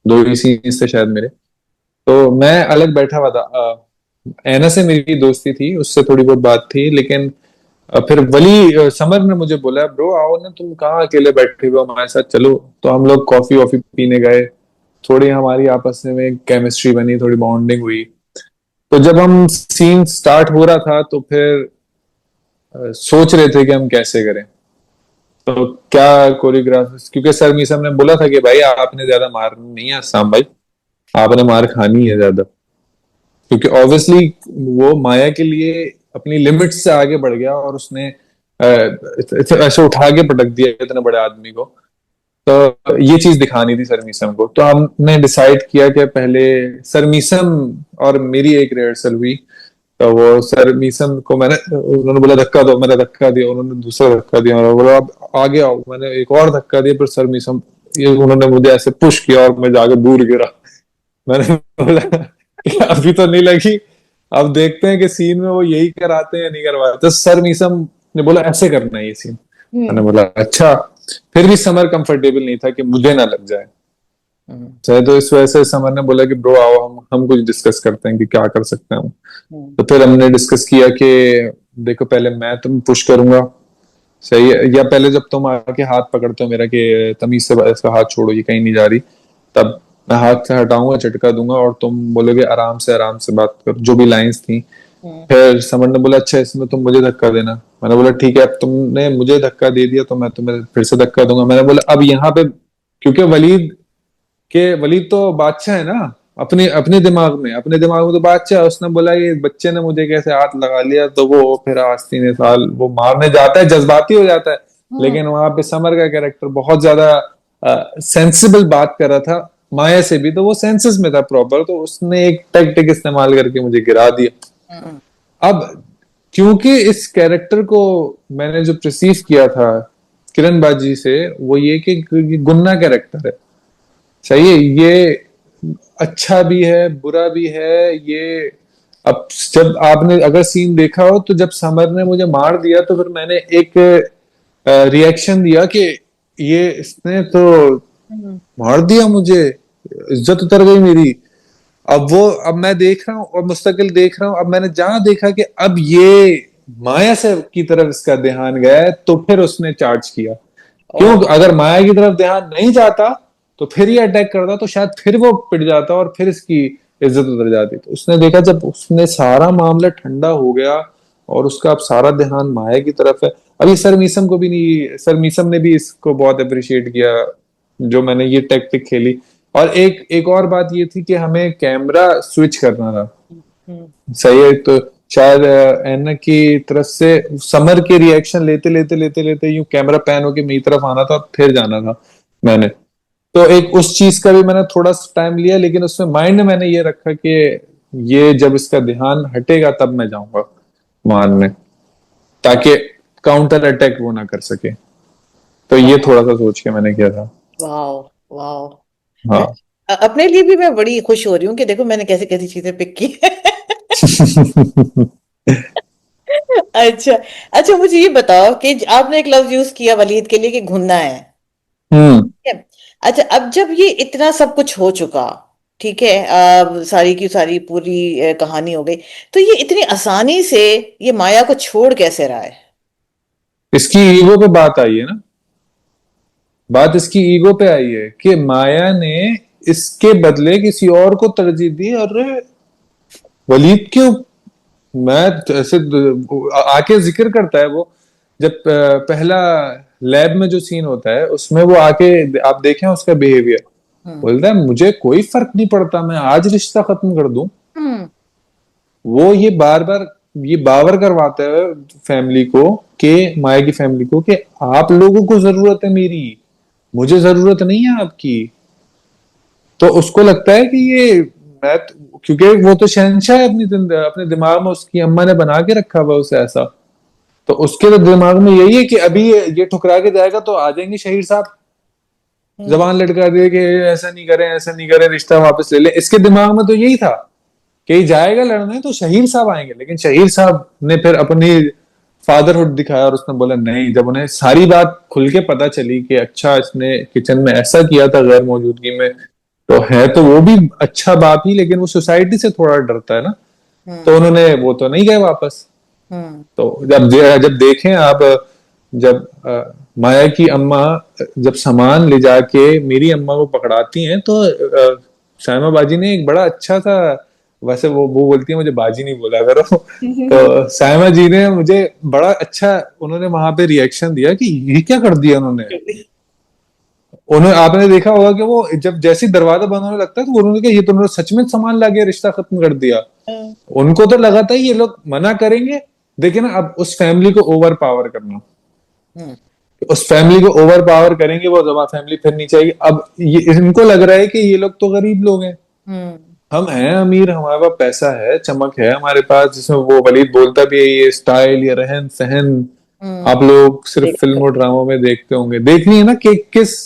दो ही सीन्स थे शायद मेरे। तो मैं अलग बैठा हुआ था। ऐना से मेरी दोस्ती थी, उससे थोड़ी बहुत बात थी, लेकिन फिर वली समर ने मुझे बोला, ब्रो आओ ना, तुम कहाँ अकेले बैठे हुए हो, हमारे साथ चलो। तो हम लोग कॉफी वॉफी पीने गए। थोड़ी हमारी आपस में केमिस्ट्री बनी, थोड़ी बॉन्डिंग हुई। तो जब हम सीन स्टार्ट हो रहा था, तो फिर सोच रहे थे कि हम कैसे करें, तो क्या कोरियोग्राफ, क्योंकि सर मीसम ने बोला था कि भाई आपने ज्यादा मार नहीं है आसाम भाई, आपने मार खानी है ज्यादा। क्योंकि ऑब्वियसली वो माया के लिए अपनी लिमिट से आगे बढ़ गया, और उसने ऐसे उठा के पटक दिया इतने बड़े आदमी को। तो ये चीज दिखानी थी सरमीसम को। तो हमने डिसाइड किया कि पहले सरमीसम और मेरी एक रिहर्सल हुई। तो वो सरमीसम को मैंने, उन्होंने बोला धक्का दो, मैंने धक्का दिया, उन्होंने दूसरा धक्का दिया, उन्होंने बोला अब आगे आओ, मैंने एक और धक्का दिया, फिर सरमीसम, ये उन्होंने मुझे ऐसे पुश किया और मैं जाके दूर गिरा। मैंने बोला कि अभी तो नहीं लगी, अब देखते हैं कि सीन में वो यही कराते हैं या नहीं करवाते। तो सर मीसम ने बोला ऐसे करना है ये सीन। मैंने हम्म। बोला अच्छा। फिर भी समर कंफर्टेबल नहीं था कि मुझे ना लग जाए। हम्म। चाहे तो इस वजह से समर ने बोला कि ब्रो आओ, हम कुछ डिस्कस करते हैं कि क्या कर सकते हैं हम। हम्म। तो फिर हमने डिस्कस किया कि देखो, पहले मैं तुम पुश करूंगा, सही है, या पहले जब तुम आके हाथ पकड़ते हो मेरा कि तमीज से इसका हाथ छोड़ो, ये कहीं नहीं जा रही, तब मैं हाथ से हटाऊंगा, झटका दूंगा, और तुम बोलोगे आराम से बात कर, जो भी लाइंस थी। हम्म। फिर समर ने बोला अच्छा, इसमें तुम मुझे धक्का देना। मैंने बोला ठीक है, अब तुमने मुझे धक्का दे दिया तो मैं तुम्हें फिर से धक्का दूंगा। मैंने बोला अब यहाँ पे, क्योंकि वलीद तो बादशाह है ना, अपने दिमाग में तो बादशाह है। उसने बोला ये बच्चे ने मुझे कैसे हाथ लगा लिया, तो वो फिर आस्तीन साल वो मारने जाता है, जज्बाती हो जाता है। हम्म। लेकिन वहां पे समर का कैरेक्टर बहुत ज्यादा सेंसिबल बात कर रहा था, माया से भी, तो वो सेंसेस में था प्रॉपर, तो उसने एक टैक्टिक इस्तेमाल करके मुझे गिरा दिया। हम्म। अब क्योंकि इस कैरेक्टर को मैंने जो प्रसीव किया था किरण बाजी से, वो ये कि गुन्ना कैरेक्टर है, सही है ये, अच्छा भी है बुरा भी है ये। अब जब आपने अगर सीन देखा हो, तो जब समर ने मुझे मार दिया, तो फिर मैंने एक रिएक्शन दिया कि ये इसने तो हम्म। मार दिया मुझे, इज्जत उतर गई मेरी। अब मैं देख रहा हूँ और मुस्तकिल देख रहा हूँ, अब मैंने जहां देखा कि अब ये माया से की तरफ इसका ध्यान गया है, तो फिर उसने चार्ज किया। ओ। क्यों, अगर माया की तरफ ध्यान नहीं जाता तो फिर ये अटैक करता, तो शायद फिर वो पिट जाता और फिर इसकी इज्जत उतर जाती। तो उसने देखा, जब उसने सारा मामला ठंडा हो गया और उसका अब सारा ध्यान माया की तरफ है। अभी सर मीसम को भी नहीं, सर मीसम ने भी इसको बहुत अप्रिशिएट किया, जो मैंने ये टैक्टिक खेली। और एक एक और बात ये थी कि हमें कैमरा स्विच करना था, हम्म। सही है। तो शायद एना की तरफ से समर के रिएक्शन लेते लेते लेते लेते यूं कैमरा पैन होके मेरी तरफ आना था और फिर जाना था मैंने। तो एक उस चीज का भी मैंने थोड़ा सा टाइम लिया, लेकिन उसमें माइंड में मैंने ये रखा कि ये जब इसका ध्यान हटेगा तब मैं जाऊंगा मारने, ताकि काउंटर अटैक वो ना कर सके। तो ये थोड़ा सा सोच के मैंने किया था। वाओ। वाओ। हाँ। अपने लिए भी मैं बड़ी खुश हो रही हूँ कि देखो मैंने कैसे कैसी चीजें पिक की है। अच्छा। अच्छा, मुझे ये बताओ कि आपने एक लफ्ज यूज किया वलीद के लिए कि घुनना है। हम्म। ठीक है। अच्छा, अब जब ये इतना सब कुछ हो चुका, ठीक है, अब सारी की सारी पूरी कहानी हो गई, तो ये इतनी आसानी से ये माया को छोड़ कैसे रहा है? इसकी ईगो पे बात आई है ना, बात इसकी ईगो पे आई है कि माया ने इसके बदले किसी और को तरजीह दी। अरे वलीद क्यों, मैं तो ऐसे आके जिक्र करता है वो, जब पहला लैब में जो सीन होता है उसमें वो आके, आप देखें उसका बिहेवियर, हम्म। बोलता है मुझे कोई फर्क नहीं पड़ता, मैं आज रिश्ता खत्म कर दूं। हम्म। वो ये बार बार ये बावर करवाता है फैमिली को, कि माया की फैमिली को, कि आप लोगों को जरूरत है मेरी, मुझे जरूरत नहीं है आपकी। तो उसको लगता है कि ये क्योंकि वो तो शहंशाह है अपने दिमाग में, उसकी अम्मा ने बना के रखा हुआ उसे ऐसा। तो उसके तो दिमाग में यही है कि अभी ये ठुकरा के जाएगा तो आ जाएंगे शहीर साहब, हम्म। जबान लटका दिए कि ऐसा नहीं करें, ऐसा नहीं करें, रिश्ता वापस ले ले। इसके दिमाग में तो यही था कि जाएगा लड़ने तो शहीर साहब आएंगे। लेकिन शहीर साहब ने फिर अपनी फादरहुड दिखाया और उसने बोला नहीं। जब उन्हें सारी बात खुल के पता चली कि अच्छा इसने किचन में ऐसा किया था गैर मौजूदगी में, तो है तो वो भी अच्छा बाप ही, लेकिन वो सोसाइटी से थोड़ा डरता है ना, तो हम्म। उन्होंने वो तो नहीं गए वापस। हम्म। तो जब देखें आप, जब माया की अम्मा जब सामान ले जाके मेरी अम्मा को पकड़ाती हैं, तो शायमा बाजी ने एक बड़ा अच्छा सा, वैसे वो बोलती है मुझे बाजी नहीं बोला करो तो सायमा जी ने मुझे बड़ा अच्छा, उन्होंने वहां पे रिएक्शन दिया कि ये क्या कर दिया उन्होंने। उन्होंने, आपने देखा होगा कि वो जब जैसे ही दरवाजा बंद होने लगता है तो उन्होंने कहा ये तो उन्होंने सच में सामान ला के रिश्ता खत्म कर दिया। उनको तो लगा था ये लोग मना करेंगे, देखिए ना अब उस फैमिली को ओवर पावर करना, हम्म। उस फैमिली को ओवर पावर करेंगे वो, जमा फैमिली फिर नहीं चाहिए। अब ये इनको लग रहा है कि ये लोग तो गरीब लोग हैं, हम्म। हम हैं अमीर, हमारे पास पैसा है, चमक है हमारे पास, जिसमें वो वलीद बोलता भी है ये स्टाइल, ये रहन सहन हम्म। आप लोग सिर्फ फिल्म बिल्कुल। और ड्रामों में देखते होंगे। देखनी है ना कि किस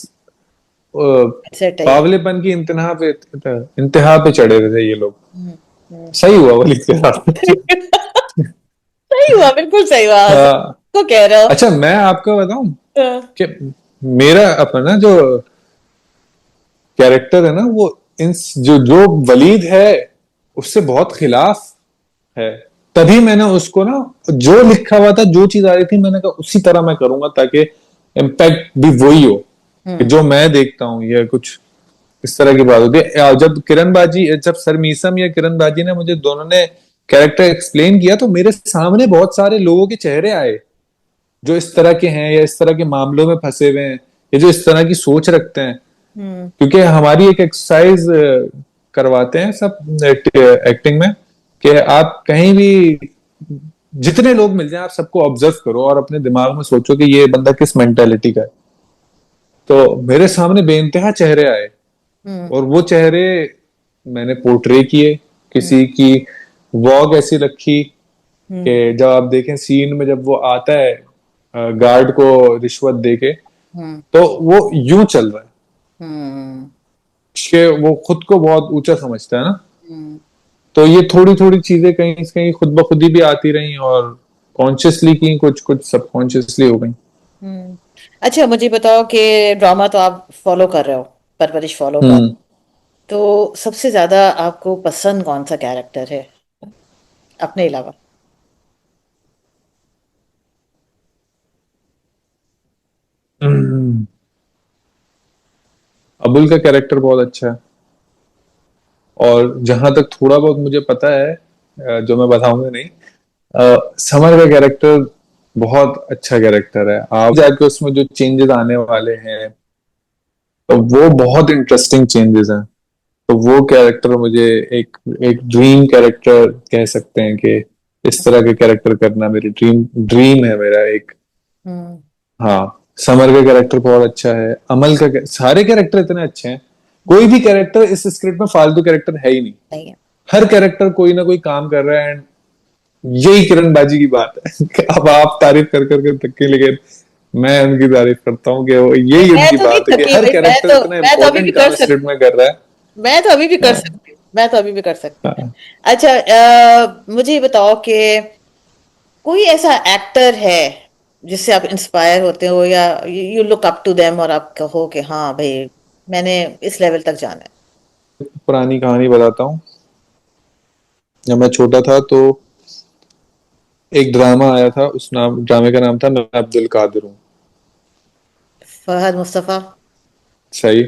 सेट है ये। पावलेपन की इंतहा पे चढ़े हुए थे ये लोग। हम्म। हम्म। सही हुआ वलीद के साथ सही हुआ, बिल्कुल सही हुआ, हाँ। को कह रहे हो। अच्छा मैं आपको बताऊं हाँ। कि मेरा अपना जो कैरेक्टर है ना, वो इन जो जो वलीद है उससे बहुत खिलाफ है। तभी मैंने उसको ना, जो लिखा हुआ था, जो चीज आ रही थी, मैंने कहा उसी तरह मैं करूंगा ताकि इम्पैक्ट भी वही हो कि हम्म। जो मैं देखता हूँ। ये कुछ इस तरह की बात होती है। जब किरण बाजी, जब सर मीसम या किरण बाजी ने मुझे दोनों ने कैरेक्टर एक्सप्लेन किया, तो मेरे सामने बहुत सारे लोगों के चेहरे आए जो इस तरह के हैं या इस तरह के मामलों में फंसे हुए हैं या जो इस तरह की सोच रखते हैं। हम्म। क्योंकि हमारी एक एक्सरसाइज करवाते हैं सब एक्टिंग में, कि आप कहीं भी जितने लोग मिल जाएं आप सबको ऑब्जर्व करो और अपने दिमाग में सोचो कि ये बंदा किस मेंटेलिटी का है। तो मेरे सामने बेइंतहा चेहरे आए हम्म। और वो चेहरे मैंने पोर्ट्रे किए। हम्म। किसी की वॉग ऐसी रखी हम्म। कि जब आप देखें सीन में, जब वो आता है गार्ड को रिश्वत देके, हम्म। तो वो यूं चल रहा है हम्म। कि वो खुद को बहुत ऊंचा समझता है ना। हम्म। तो ये थोड़ी थोड़ी चीजें कहीं कहीं खुद ब खुद ही भी आती रही और कॉन्शियसली की, कुछ कुछ सबकॉन्शियसली हो गई। हम्म। अच्छा मुझे बताओ कि ड्रामा तो आप फॉलो कर रहे हो, परवरिश फॉलो कर, हम्म। तो सबसे ज्यादा आपको पसंद कौन सा कैरेक्टर है अपने अलावा? हम्म। अबुल का कैरेक्टर बहुत अच्छा है। और जहां तक थोड़ा बहुत मुझे पता है, जो मैं बताऊंगा नहीं, समर का कैरेक्टर बहुत अच्छा कैरेक्टर है। आप जाके उसमें जो चेंजेस आने वाले हैं, तो वो बहुत इंटरेस्टिंग चेंजेस हैं। तो वो कैरेक्टर मुझे एक एक ड्रीम कैरेक्टर कह सकते हैं कि इस तरह के कैरेक्टर करना मेरी ड्रीम ड्रीम है मेरा एक। हम्म। हाँ, समर का कैरेक्टर बहुत अच्छा है, अमल का सारे कैरेक्टर इतने अच्छे हैं। कोई भी कैरेक्टर इस स्क्रिप्ट में फालतू कैरेक्टर है ही नहीं। नहीं है। हर कैरेक्टर कोई ना कोई काम कर रहा है। एंड यही किरण बाजी की बात है कि अब आप तारीफ कर करके थके, लेकिन मैं उनकी तारीफ करता हूँ कि वो नहीं, यही मैं उनकी तो नहीं बात है कि थकी हर भाई, मैं कैरेक्टर तो इतना मैं तो अभी भी इंपॉर्टेंट कर काम सकती स्क्रिप्ट में कर रहा मैं तो अभी भी कर है। सकती हूँ, मैं तो अभी भी कर सकती हूँ। हाँ। अच्छा, मुझे ये बताओ कि कोई ऐसा एक्टर है जिससे आप इंस्पायर होते हो, या you look up to them और आप कहो कि हाँ भाई मैंने इस लेवल तक जाना है? पुरानी कहानी बताता हूँ। जब मैं छोटा था तो एक ड्रामा आया था, उस ड्रामे का नाम था मैं अब्दुल कादिर हूँ। फहद मुस्तफा। सही।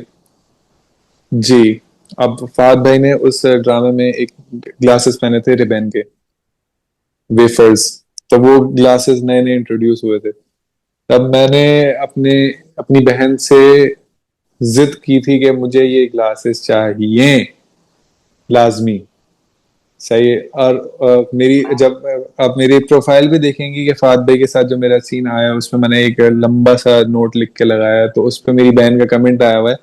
जी। अब फहद भाई ने उस ड्रामे में एक ग्लासेस पहने थे रिबन के, वेफर्स। तो वो ग्लासेस नए नए इंट्रोड्यूस हुए थे। तब मैंने अपने अपनी बहन से जिद की थी कि मुझे ये ग्लासेस चाहिए, लाजमी। सही है। और मेरी जब आप मेरी प्रोफाइल भी देखेंगी कि फात भाई के साथ जो मेरा सीन आया, उसमें मैंने एक लंबा सा नोट लिख के लगाया, तो उस पे मेरी बहन का कमेंट आया हुआ है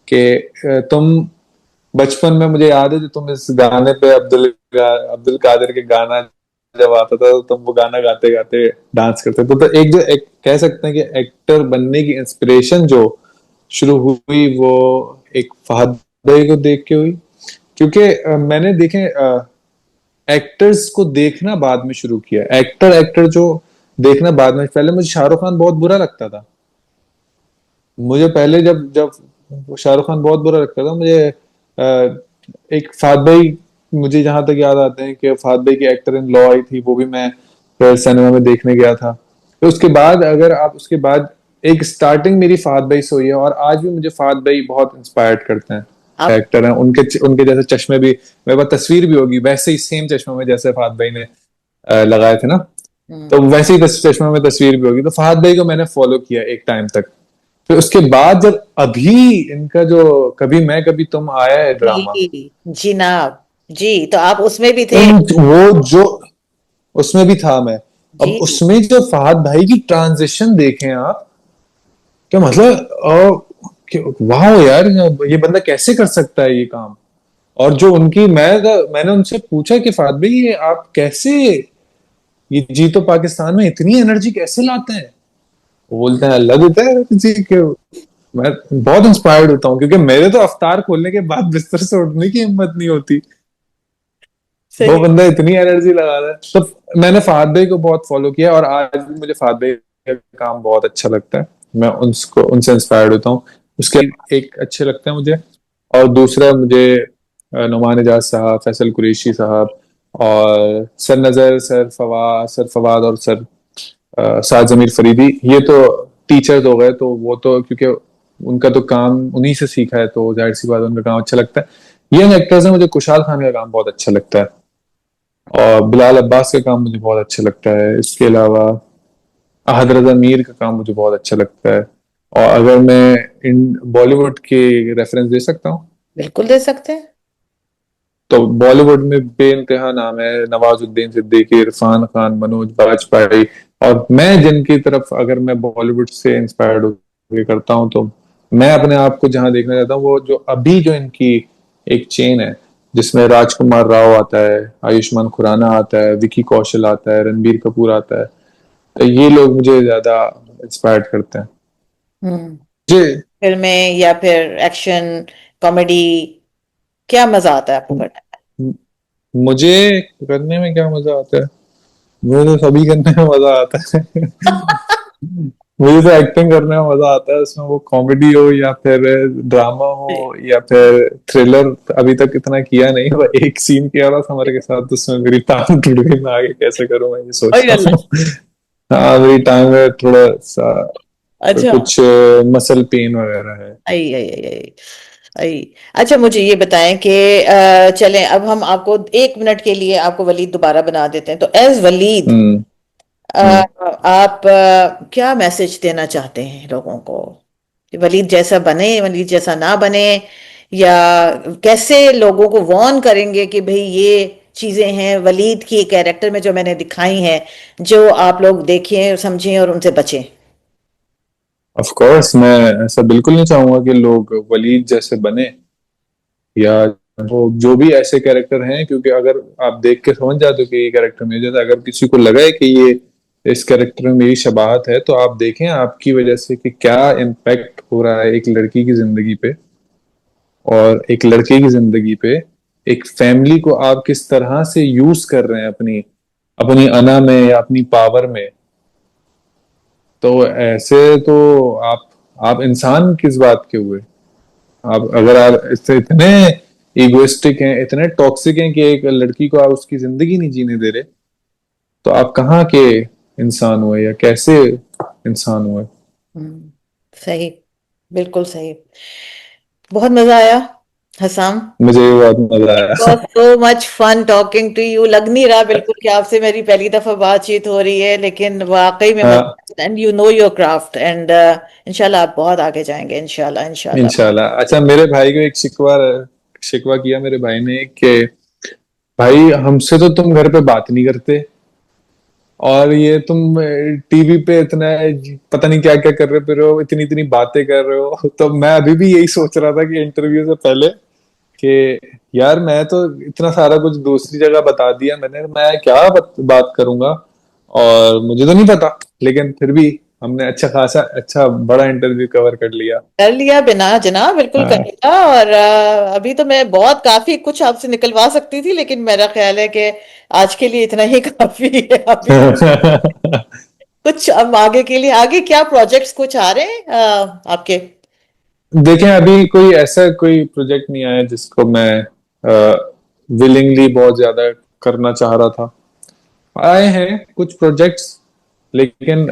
कि तुम बचपन में, मुझे याद है, जो तुम इस गाने पे अब्दुल कादिर के गाना जब आता था, तो तुम वो गाना गाते गाते डांस करते थे। तो एक कह सकते हैं कि एक्टर बनने की इंस्पिरेशन जो शुरू हुई, वो एक फहद भाई को देख के हुई। क्योंकि मैंने देखे एक्टर्स को देखना बाद में शुरू किया, एक्टर एक्टर जो देखना बाद में। पहले मुझे शाहरुख खान बहुत बुरा लगता था। मुझे पहले जब जब शाहरुख खान बहुत बुरा लगता था मुझे। एक फात भाई, मुझे जहां तक याद आते हैं कि फात भाई की एक्टर इन लॉ आई थी, वो भी मैं सिनेमा में देखने गया था। तो उसके बाद, अगर आप उसके बाद, एक स्टार्टिंग मेरी फात भाई से हुई है, और आज भी मुझे फात भाई बहुत इंस्पायर्ड करते हैं। आप। एक्टर हैं, उनके उनके जैसे चश्मे भी, मेरे पास तस्वीर भी होगी वैसे ही सेम चश्मे में जैसे फात भाई ने लगाए थे ना। तो हम्म। वैसे ही चश्मे में तस्वीर भी होगी। तो फहद भाई को मैंने फॉलो किया एक टाइम तक। फिर उसके बाद जब अभी इनका जो कभी मैं कभी तुम आया है ड्रामा, जी जनाब। जी, तो आप उसमें भी थे। उन वो जो उसमें भी था मैं। अब जी। उसमें जो फहद भाई की ट्रांजिशन देखें आप, क्या मतलब, वाह यार, ये बंदा कैसे कर सकता है ये काम। और जो उनकी मैंने उनसे पूछा कि फहद भाई, ये आप कैसे, ये जी तो पाकिस्तान में इतनी एनर्जी कैसे लाते हैं। वो बोलते हैं अल्लाह देता है जी के। मैं बहुत इंस्पायर्ड होता हूँ, क्योंकि मेरे तो अफ्तार खोलने के बाद बिस्तर से उठने की हिम्मत नहीं होती। वो सही। बंदा इतनी एनर्जी लगा रहा है। तो मैंने फहद भाई को बहुत फॉलो किया, और आज भी मुझे फहद भाई का काम बहुत अच्छा लगता है। मैं उनसे इंस्पायर्ड होता हूँ। उसके एक अच्छे लगते हैं मुझे। और दूसरा मुझे नुमान इजाज साहब, फैसल कुरैशी साहब, और सर नजर, सर फवाद, और सर साद जमीर फरीदी। ये तो टीचर्स हो गए, तो वो तो क्योंकि उनका तो काम उन्हीं से सीखा है, तो जाहिर सी बात है उनका काम अच्छा लगता है। यंग एक्टर्स में मुझे कुशाल खान का काम बहुत अच्छा लगता है, और बिलाल अब्बास का काम मुझे बहुत अच्छा लगता है। इसके अलावा अहद रजा मीर का काम मुझे बहुत अच्छा लगता है। और अगर मैं इन बॉलीवुड के रेफरेंस दे सकता हूँ, बिल्कुल दे सकते हैं। तो बॉलीवुड में बेइंतहा नाम है, नवाजुद्दीन सिद्दीकी, इरफान खान, मनोज बाजपेयी। और मैं जिनकी तरफ, अगर मैं बॉलीवुड से इंस्पायर्ड होकर करता हूँ, तो मैं अपने आप को जहां देखना चाहता हूँ, वो जो अभी जो इनकी एक चेन है, जिसमें राजकुमार राव आता है, आयुष्मान खुराना आता है, विकी कौशल आता है, रणबीर कपूर आता है। तो ये लोग मुझे ज्यादा इंस्पायर्ड करते हैं। हम्म। जी। फिल्में या फिर एक्शन, कॉमेडी, क्या मजा आता है आपको करने मुझे करने में क्या मजा आता है? मुझे तो सभी करने में मजा आता है। मुझे तो एक्टिंग करने में मजा आता है, उसमें वो कॉमेडी हो या फिर ड्रामा हो में? या फिर थ्रिलर। अभी तक इतना किया नहीं, वो एक सीन किया था हमारे के साथ, उसमें मेरी टांग टूट गई। मैं आगे कैसे करूं, मैं ये ओए सोचता अल्लाह। हूँ। हाँ, मेरी टांग में थोड़ा सा अच्छा। कुछ मसल पेन वगैरह है। आई आई आई आई आई। अच्छा, मुझे ये बताएं कि चलें, अब हम आपको 1 मिनट के लिए आपको वलीद दोबारा बना देते हैं। तो एज वलीद, हम्म। अ, हम्म। आप क्या मैसेज देना चाहते हैं लोगों को? कि वलीद जैसा बने, वलीद जैसा ना बने, या कैसे लोगों को वार्न करेंगे कि भाई ये चीजें हैं वलीद की कैरेक्टर में जो मैंने दिखाई हैं, जो आप लोग देखें, समझें और उनसे बचें। ऑफ कोर्स, मैं ऐसा बिल्कुल नहीं चाहूंगा कि लोग वलीद जैसे बने, या वो जो भी ऐसे कैरेक्टर हैं। क्योंकि अगर आप देख के समझ जाते हो कि ये कैरेक्टर मेरे जैसा, अगर किसी को लगा है कि ये इस कैरेक्टर में मेरी शबाहत है, तो आप देखें आपकी वजह से कि क्या इम्पैक्ट हो रहा है एक लड़की की जिंदगी पे, और एक लड़के की जिंदगी पे। एक फैमिली को आप किस तरह से यूज कर रहे हैं अपनी अपनी अना में या अपनी पावर में। तो ऐसे तो आप इंसान किस बात के हुए? आप अगर आप इससे इतने इगोइस्टिक हैं, इतने टॉक्सिक हैं कि एक लड़की को आप उसकी जिंदगी नहीं जीने दे रहे, तो आप कहाँ के इंसान हुए या कैसे इंसान हुए? सही, बिल्कुल सही। बहुत मजा आया हसाम। मुझे भी बहुत मजा इट आया। Was so much fun talking to you. लग नहीं रहा बिल्कुल कि आपसे मेरी पहली दफा बातचीत हो रही है, लेकिन वाकई में हाँ, मजा। And you know your craft, and इंशाल्लाह आप बहुत आगे जाएंगे, इंशाल्लाह इंशाल्लाह। इंशाल्लाह। अच्छा, मेरे भाई को एक शिकवा शिकवा किया मेरे भाई ने कि भाई हमसे तो तुम घर पे बात नहीं करते, और ये तुम टीवी पे इतना पता नहीं क्या क्या कर रहे हो, इतनी इतनी बातें कर रहे हो। तो मैं अभी भी यही सोच रहा था कि इंटरव्यू से पहले कि यार मैं तो इतना सारा कुछ दूसरी जगह बता दिया मैंने, मैं क्या बात करूंगा, और मुझे तो नहीं पता। लेकिन फिर भी हमने अच्छा खासा अच्छा बड़ा इंटरव्यू कवर कर लिया। कर लिया बिना जनाब, बिल्कुल कर हाँ। लिया। और अभी तो मैं बहुत काफी कुछ आपसे निकलवा सकती थी, लेकिन मेरा ख्याल है कि आज के लिए इतना ही काफी है अभी। कुछ अब आगे के लिए, आगे क्या प्रोजेक्ट्स कुछ आ रहे हैं आपके? देखें, अभी कोई ऐसा कोई प्रोजेक्ट नहीं आया जिसको मैं विलिंगली बहुत ज्यादा करना चाह रहा था। आए हैं कुछ प्रोजेक्ट्स, लेकिन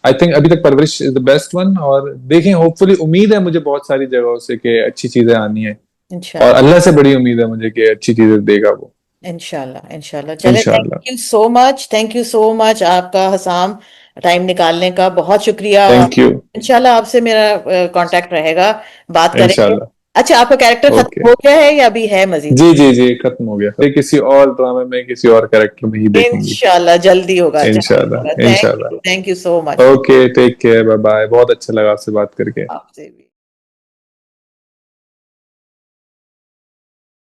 आई थिंक अभी तक परवरिश इज द बेस्ट वन। और देखें, होपफुली उम्मीद है मुझे बहुत सारी जगहों से कि अच्छी चीजें आनी है, और इंशाल्लाह अल्लाह से बड़ी उम्मीद है मुझे कि अच्छी चीजें देगा वो। इंशाल्लाह इंशाल्लाह। चले, थैंक इंशाल्लाह। You so much, thank you so much आपका हसाम, टाइम निकालने का बहुत शुक्रिया। और थैंक यू। इंशाल्लाह आपसे मेरा कांटेक्ट रहेगा, बात करेंगे। इंशाल्लाह। अच्छा, आपका कैरेक्टर खत्म ओके। हो गया है या अभी है मजीद? जी जी जी, खत्म हो गया। फिर किसी और ड्रामे में किसी और कैरेक्टर में ही देखेंगी। इंशाल्लाह जल्दी होगा, जल्दी होगा। इंशाल्लाह। इंशाल्लाह। Thank you so much. Okay, take care, bye bye. बहुत अच्छा लगा आपसे बात करके। आपसे भी।